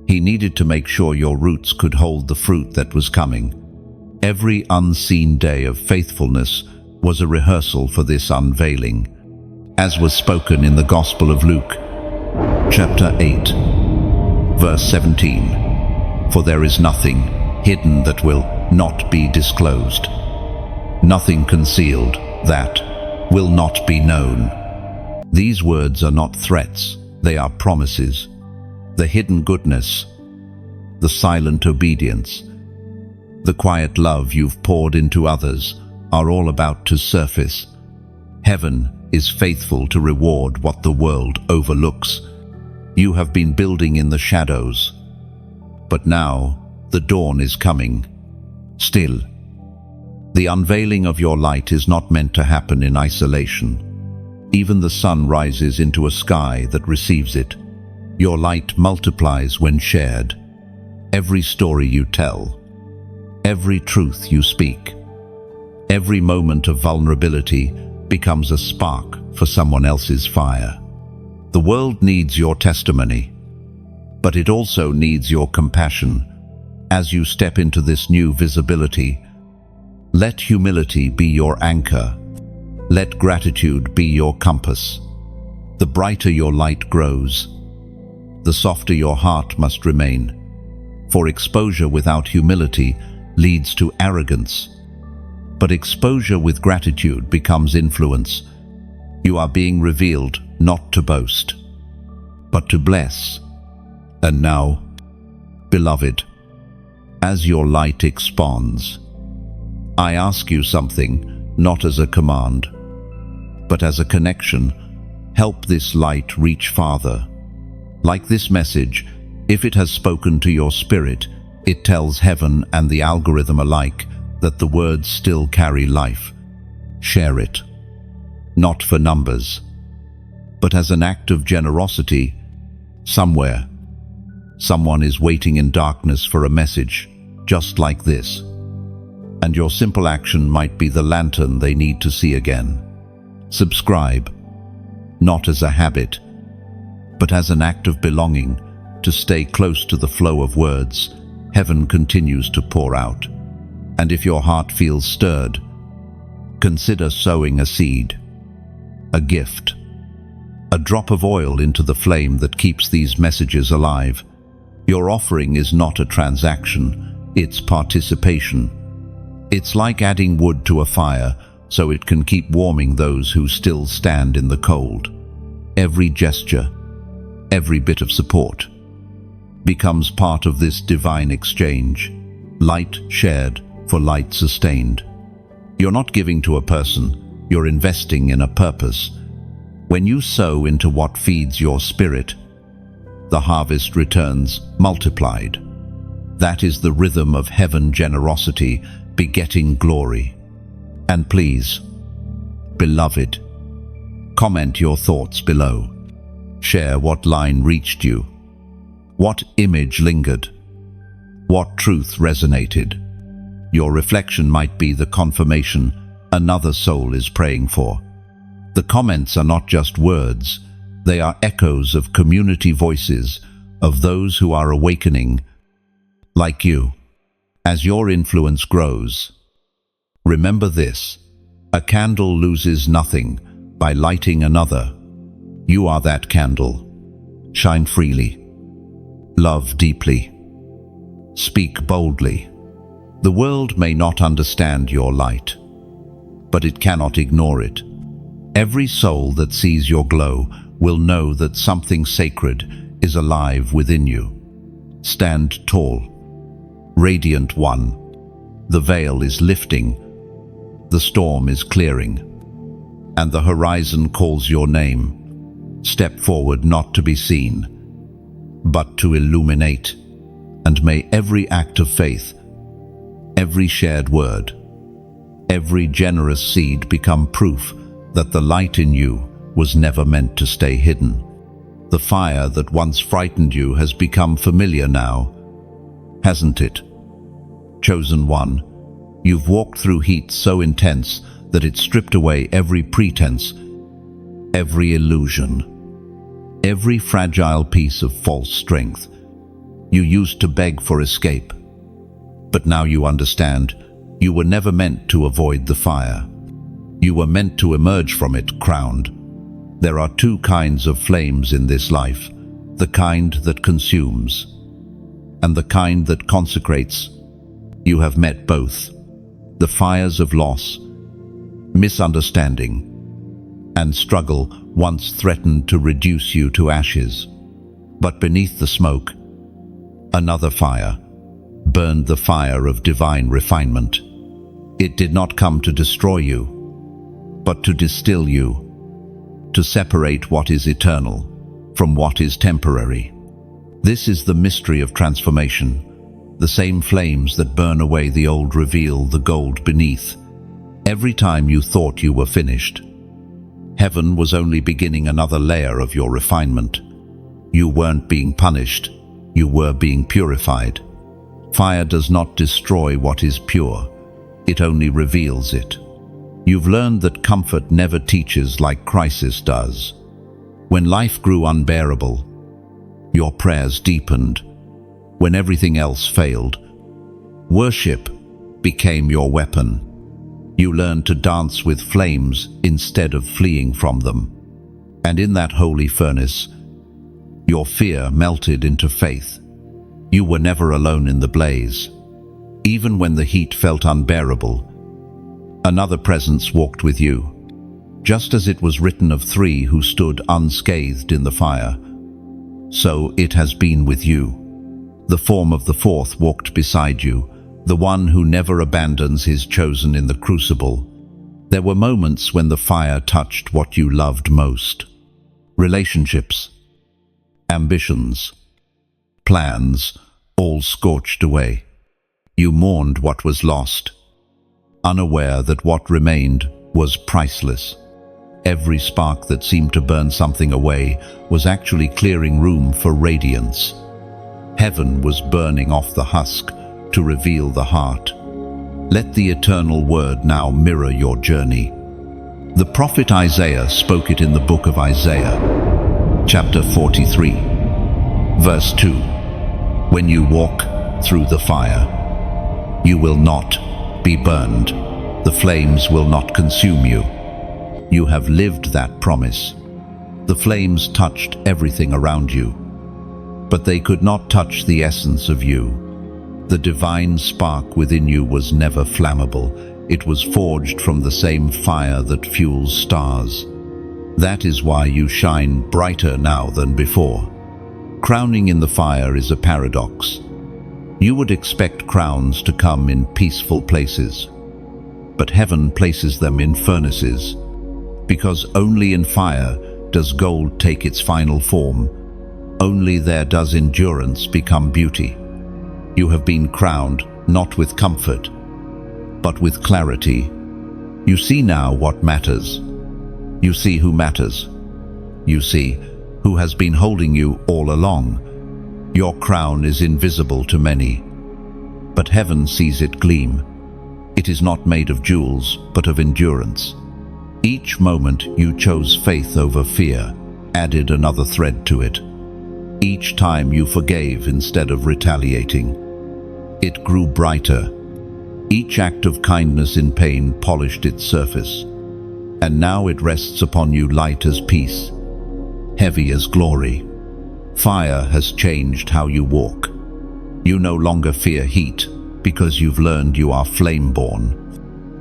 He needed to make sure your roots could hold the fruit that was coming. Every unseen day of faithfulness was a rehearsal for this unveiling, as was spoken in the Gospel of Luke, chapter 8, verse 17. For there is nothing hidden that will not be disclosed, nothing concealed that will not be known. These words are not threats, they are promises. The hidden goodness, the silent obedience, the quiet love you've poured into others are all about to surface. Heaven is faithful to reward what the world overlooks. You have been building in the shadows, but now the dawn is coming. Still, the unveiling of your light is not meant to happen in isolation. Even the sun rises into a sky that receives it. Your light multiplies when shared. Every story you tell, every truth you speak, every moment of vulnerability becomes a spark for someone else's fire. The world needs your testimony, but it also needs your compassion. As you step into this new visibility, let humility be your anchor. Let gratitude be your compass. The brighter your light grows, the softer your heart must remain. For exposure without humility leads to arrogance, but exposure with gratitude becomes influence. You are being revealed not to boast, but to bless. And now, beloved, as your light expands, I ask you something, not as a command, but as a connection. Help this light reach farther. Like this message, if it has spoken to your spirit, it tells heaven and the algorithm alike that the words still carry life. Share it, not for numbers, but as an act of generosity. Somewhere, someone is waiting in darkness for a message just like this, and your simple action might be the lantern they need to see again. Subscribe, not as a habit, but as an act of belonging, to stay close to the flow of words heaven continues to pour out. And if your heart feels stirred, consider sowing a seed, a gift, a drop of oil into the flame that keeps these messages alive. Your offering is not a transaction, it's participation. It's like adding wood to a fire so it can keep warming those who still stand in the cold. Every gesture, every bit of support, becomes part of this divine exchange. Light shared for light sustained. You're not giving to a person, you're investing in a purpose. When you sow into what feeds your spirit, the harvest returns multiplied. That is the rhythm of heaven generosity begetting glory. And please, beloved, comment your thoughts below. Share what line reached you, what image lingered, what truth resonated. Your reflection might be the confirmation another soul is praying for. The comments are not just words, they are echoes of community voices, of those who are awakening, like you. As your influence grows, remember this: a candle loses nothing by lighting another. You are that candle. Shine freely. Love deeply. Speak boldly. The world may not understand your light, but it cannot ignore it. Every soul that sees your glow will know that something sacred is alive within you. Stand tall, radiant one. The veil is lifting, the storm is clearing, and the horizon calls your name. Step forward, not to be seen, but to illuminate. And may every act of faith, every shared word, every generous seed become proof that the light in you was never meant to stay hidden. The fire that once frightened you has become familiar now, hasn't it? Chosen one, you've walked through heat so intense that it stripped away every pretense, every illusion, every fragile piece of false strength. You used to beg for escape, but now you understand you were never meant to avoid the fire. You were meant to emerge from it crowned. There are two kinds of flames in this life: the kind that consumes and the kind that consecrates. You have met both. The fires of loss, misunderstanding, and struggle once threatened to reduce you to ashes. But beneath the smoke, another fire burned, the fire of divine refinement. It did not come to destroy you, but to distill you, to separate what is eternal from what is temporary. This is the mystery of transformation. The same flames that burn away the old reveal the gold beneath. Every time you thought you were finished, heaven was only beginning another layer of your refinement. You weren't being punished, you were being purified. Fire does not destroy what is pure, it only reveals it. You've learned that comfort never teaches like crisis does. When life grew unbearable, your prayers deepened. When everything else failed, worship became your weapon. You learned to dance with flames instead of fleeing from them. And in that holy furnace, your fear melted into faith. You were never alone in the blaze. Even when the heat felt unbearable, another presence walked with you, Just as it was written of 3 who stood unscathed in the fire, so it has been with you. The form of the 4th walked beside you, the one who never abandons his chosen in the crucible. There were moments when the fire touched what you loved most. Relationships, ambitions, plans, all scorched away. You mourned what was lost, unaware that what remained was priceless. Every spark that seemed to burn something away was actually clearing room for radiance. Heaven was burning off the husk to reveal the heart. Let the eternal word now mirror your journey. The prophet Isaiah spoke it in the book of Isaiah, chapter 43, verse 2. When you walk through the fire, you will not be burned. The flames will not consume you. You have lived that promise. The flames touched everything around you, but they could not touch the essence of you. The divine spark within you was never flammable. It was forged from the same fire that fuels stars. That is why you shine brighter now than before. Crowning in the fire is a paradox. You would expect crowns to come in peaceful places, but heaven places them in furnaces, because only in fire does gold take its final form. Only there does endurance become beauty. You have been crowned not with comfort, but with clarity. You see now what matters. You see who matters. You see who has been holding you all along. Your crown is invisible to many, but heaven sees it gleam. It is not made of jewels, but of endurance. Each moment you chose faith over fear, added another thread to it. Each time you forgave instead of retaliating, it grew brighter. Each act of kindness in pain polished its surface, and now it rests upon you light as peace, heavy as glory. Fire has changed how you walk. You no longer fear heat, because you've learned you are flame-born.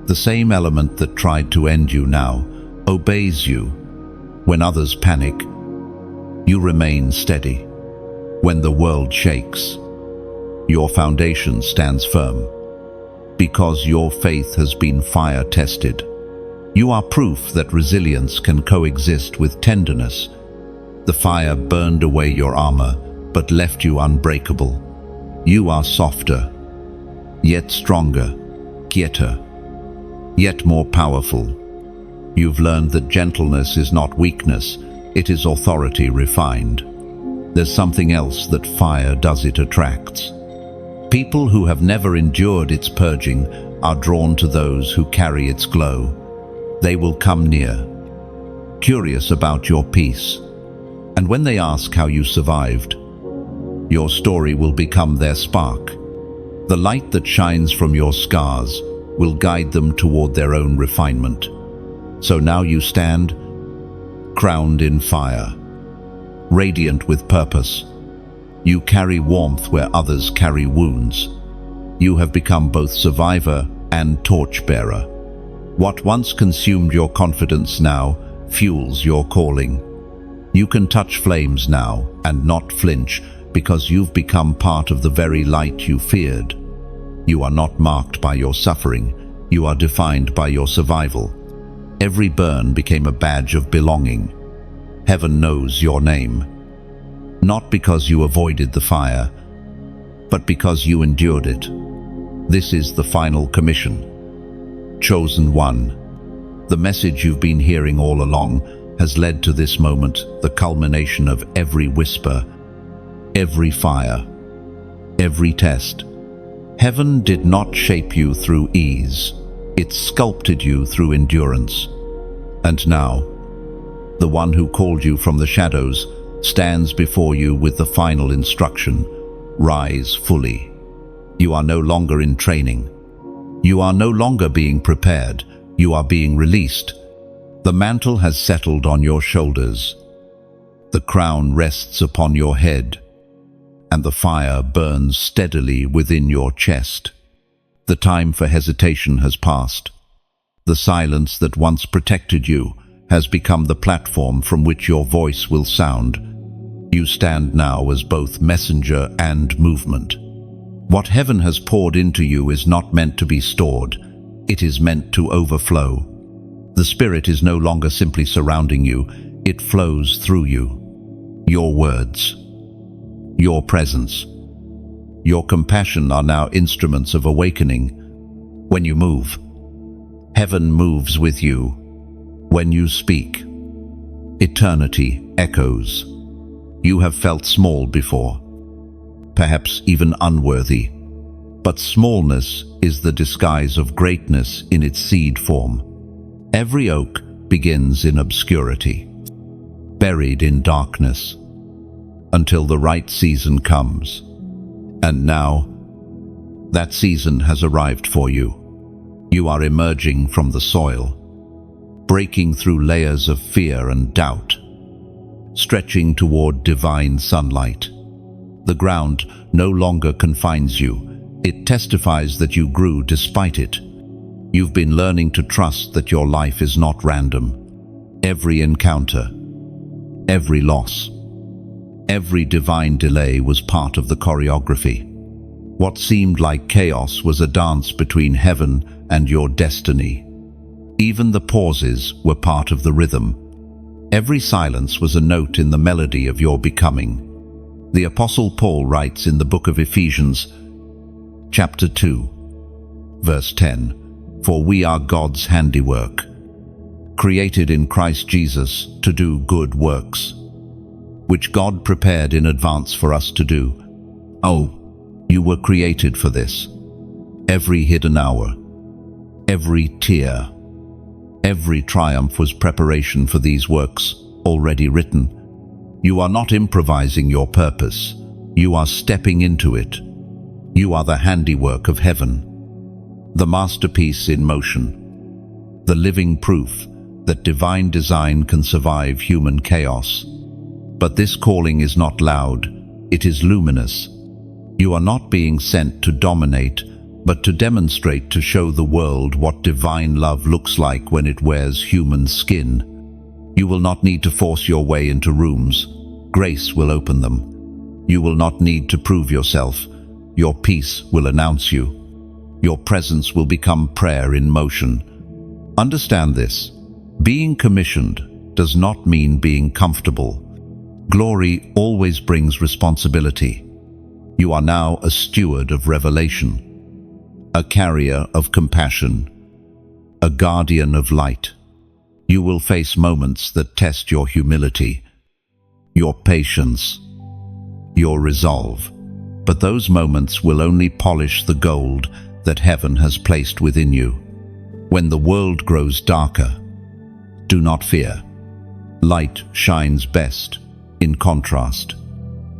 The same element that tried to end you now obeys you. When others panic, you remain steady. When the world shakes, your foundation stands firm. Because your faith has been fire-tested, you are proof that resilience can coexist with tenderness. The fire burned away your armor, but left you unbreakable. You are softer, yet stronger, quieter, yet more powerful. You've learned that gentleness is not weakness, it is authority refined. There's something else that fire does, it attracts. People who have never endured its purging are drawn to those who carry its glow. They will come near, curious about your peace. And when they ask how you survived, your story will become their spark. The light that shines from your scars will guide them toward their own refinement. So now you stand, crowned in fire, radiant with purpose. You carry warmth where others carry wounds. You have become both survivor and torchbearer. What once consumed your confidence now fuels your calling. You can touch flames now and not flinch, because you've become part of the very light you feared. You are not marked by your suffering, you are defined by your survival. Every burn became a badge of belonging. Heaven knows your name. Not because you avoided the fire, but because you endured it. This is the final commission. Chosen one. The message you've been hearing all along has led to this moment, the culmination of every whisper, every fire, every test. Heaven did not shape you through ease. It sculpted you through endurance. And now, the one who called you from the shadows stands before you with the final instruction: rise fully. You are no longer in training. You are no longer being prepared. You are being released. The mantle has settled on your shoulders. The crown rests upon your head, and the fire burns steadily within your chest. The time for hesitation has passed. The silence that once protected you has become the platform from which your voice will sound. You stand now as both messenger and movement. What heaven has poured into you is not meant to be stored. It is meant to overflow. The Spirit is no longer simply surrounding you. It flows through you. Your words, your presence, your compassion are now instruments of awakening. When you move, heaven moves with you. When you speak, eternity echoes. You have felt small before, perhaps even unworthy, but smallness is the disguise of greatness in its seed form. Every oak begins in obscurity, buried in darkness, until the right season comes. And now, that season has arrived for you. You are emerging from the soil, breaking through layers of fear and doubt, stretching toward divine sunlight. The ground no longer confines you. It testifies that you grew despite it. You've been learning to trust that your life is not random. Every encounter, every loss, every divine delay was part of the choreography. What seemed like chaos was a dance between heaven and your destiny. Even the pauses were part of the rhythm. Every silence was a note in the melody of your becoming. The Apostle Paul writes in the book of Ephesians, chapter 2, verse 10, "For we are God's handiwork, created in Christ Jesus to do good works, which God prepared in advance for us to do." Oh, you were created for this. Every hidden hour, every tear, every triumph was preparation for these works already written. You are not improvising your purpose. You are stepping into it. You are the handiwork of heaven, the masterpiece in motion, the living proof that divine design can survive human chaos. But this calling is not loud, it is luminous. You are not being sent to dominate, but to demonstrate, to show the world what divine love looks like when it wears human skin. You will not need to force your way into rooms. Grace will open them. You will not need to prove yourself. Your peace will announce you. Your presence will become prayer in motion. Understand this. Being commissioned does not mean being comfortable. Glory always brings responsibility. You are now a steward of revelation, a carrier of compassion, a guardian of light. You will face moments that test your humility, your patience, your resolve. But those moments will only polish the gold that heaven has placed within you. When the world grows darker, do not fear. Light shines best in contrast.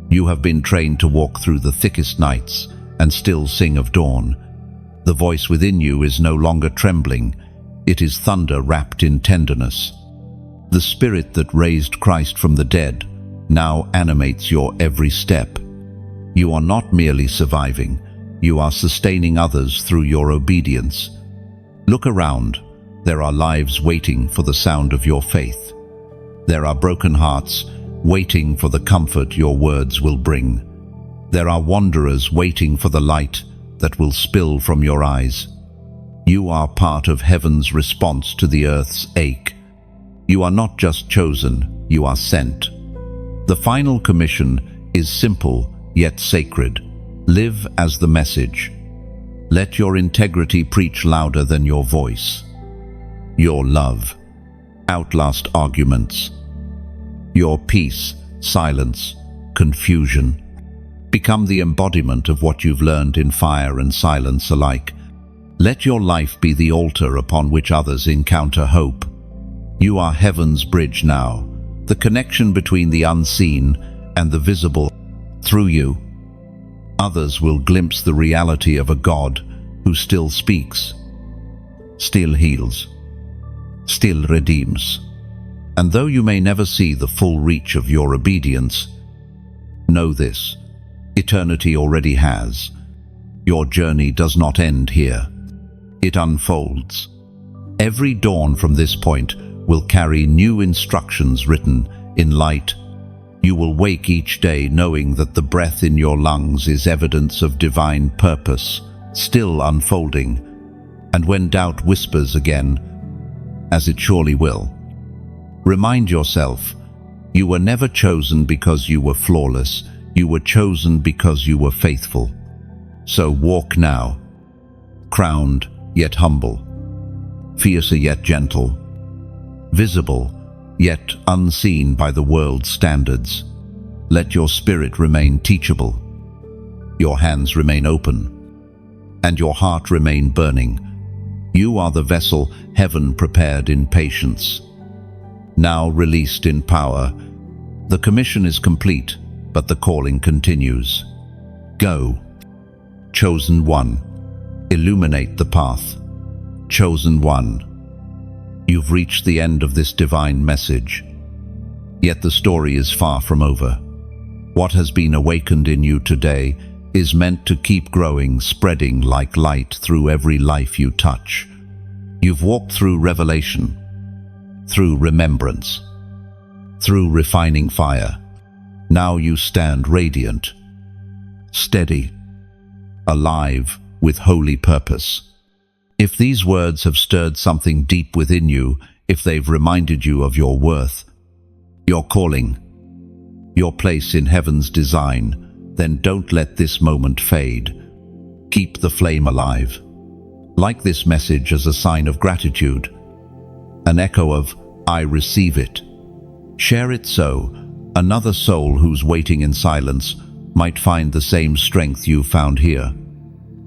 You have been trained to walk through the thickest nights and still sing of dawn. The voice within you is no longer trembling. It is thunder wrapped in tenderness. The Spirit that raised Christ from the dead now animates your every step. You are not merely surviving. You are sustaining others through your obedience. Look around. There are lives waiting for the sound of your faith. There are broken hearts waiting for the comfort your words will bring. There are wanderers waiting for the light that will spill from your eyes. You are part of heaven's response to the earth's ache. You are not just chosen, you are sent. The final commission is simple yet sacred. Live as the message. Let your integrity preach louder than your voice. Your love outlast arguments. Your peace silence confusion. Become the embodiment of what you've learned in fire and silence alike. Let your life be the altar upon which others encounter hope. You are heaven's bridge now, the connection between the unseen and the visible. Through you, others will glimpse the reality of a God who still speaks, still heals, still redeems. And though you may never see the full reach of your obedience, know this: eternity already has. Your journey does not end here. It unfolds. Every dawn from this point will carry new instructions written in light. You will wake each day knowing that the breath in your lungs is evidence of divine purpose, still unfolding. And when doubt whispers again, as it surely will, remind yourself, you were never chosen because you were flawless, you were chosen because you were faithful. So walk now, crowned yet humble, fiercer yet gentle, visible yet unseen by the world's standards. Let your spirit remain teachable, your hands remain open, and your heart remain burning. You are the vessel heaven prepared in patience, now released in power. The commission is complete, but the calling continues. Go, chosen one, illuminate the path. Chosen one, you've reached the end of this divine message. Yet the story is far from over. What has been awakened in you today is meant to keep growing, spreading like light through every life you touch. You've walked through revelation, through remembrance, through refining fire. Now you stand radiant, steady, alive with holy purpose. If these words have stirred something deep within you, if they've reminded you of your worth, your calling, your place in heaven's design, then don't let this moment fade. Keep the flame alive. Like this message as a sign of gratitude, an echo of, I receive it. Share it so another soul who's waiting in silence might find the same strength you found here.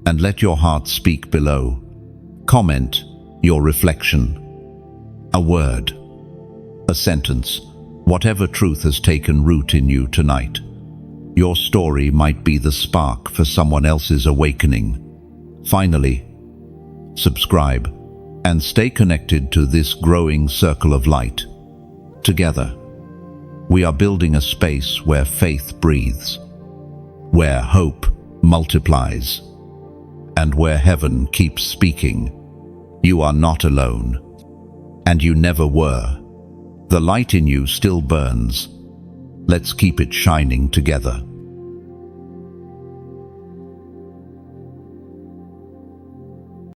And let your heart speak below. Comment your reflection. A word, a sentence, whatever truth has taken root in you tonight. Your story might be the spark for someone else's awakening. Finally, subscribe and stay connected to this growing circle of light. Together, we are building a space where faith breathes, where hope multiplies, and where heaven keeps speaking. You are not alone, and you never were. The light in you still burns. Let's keep it shining together.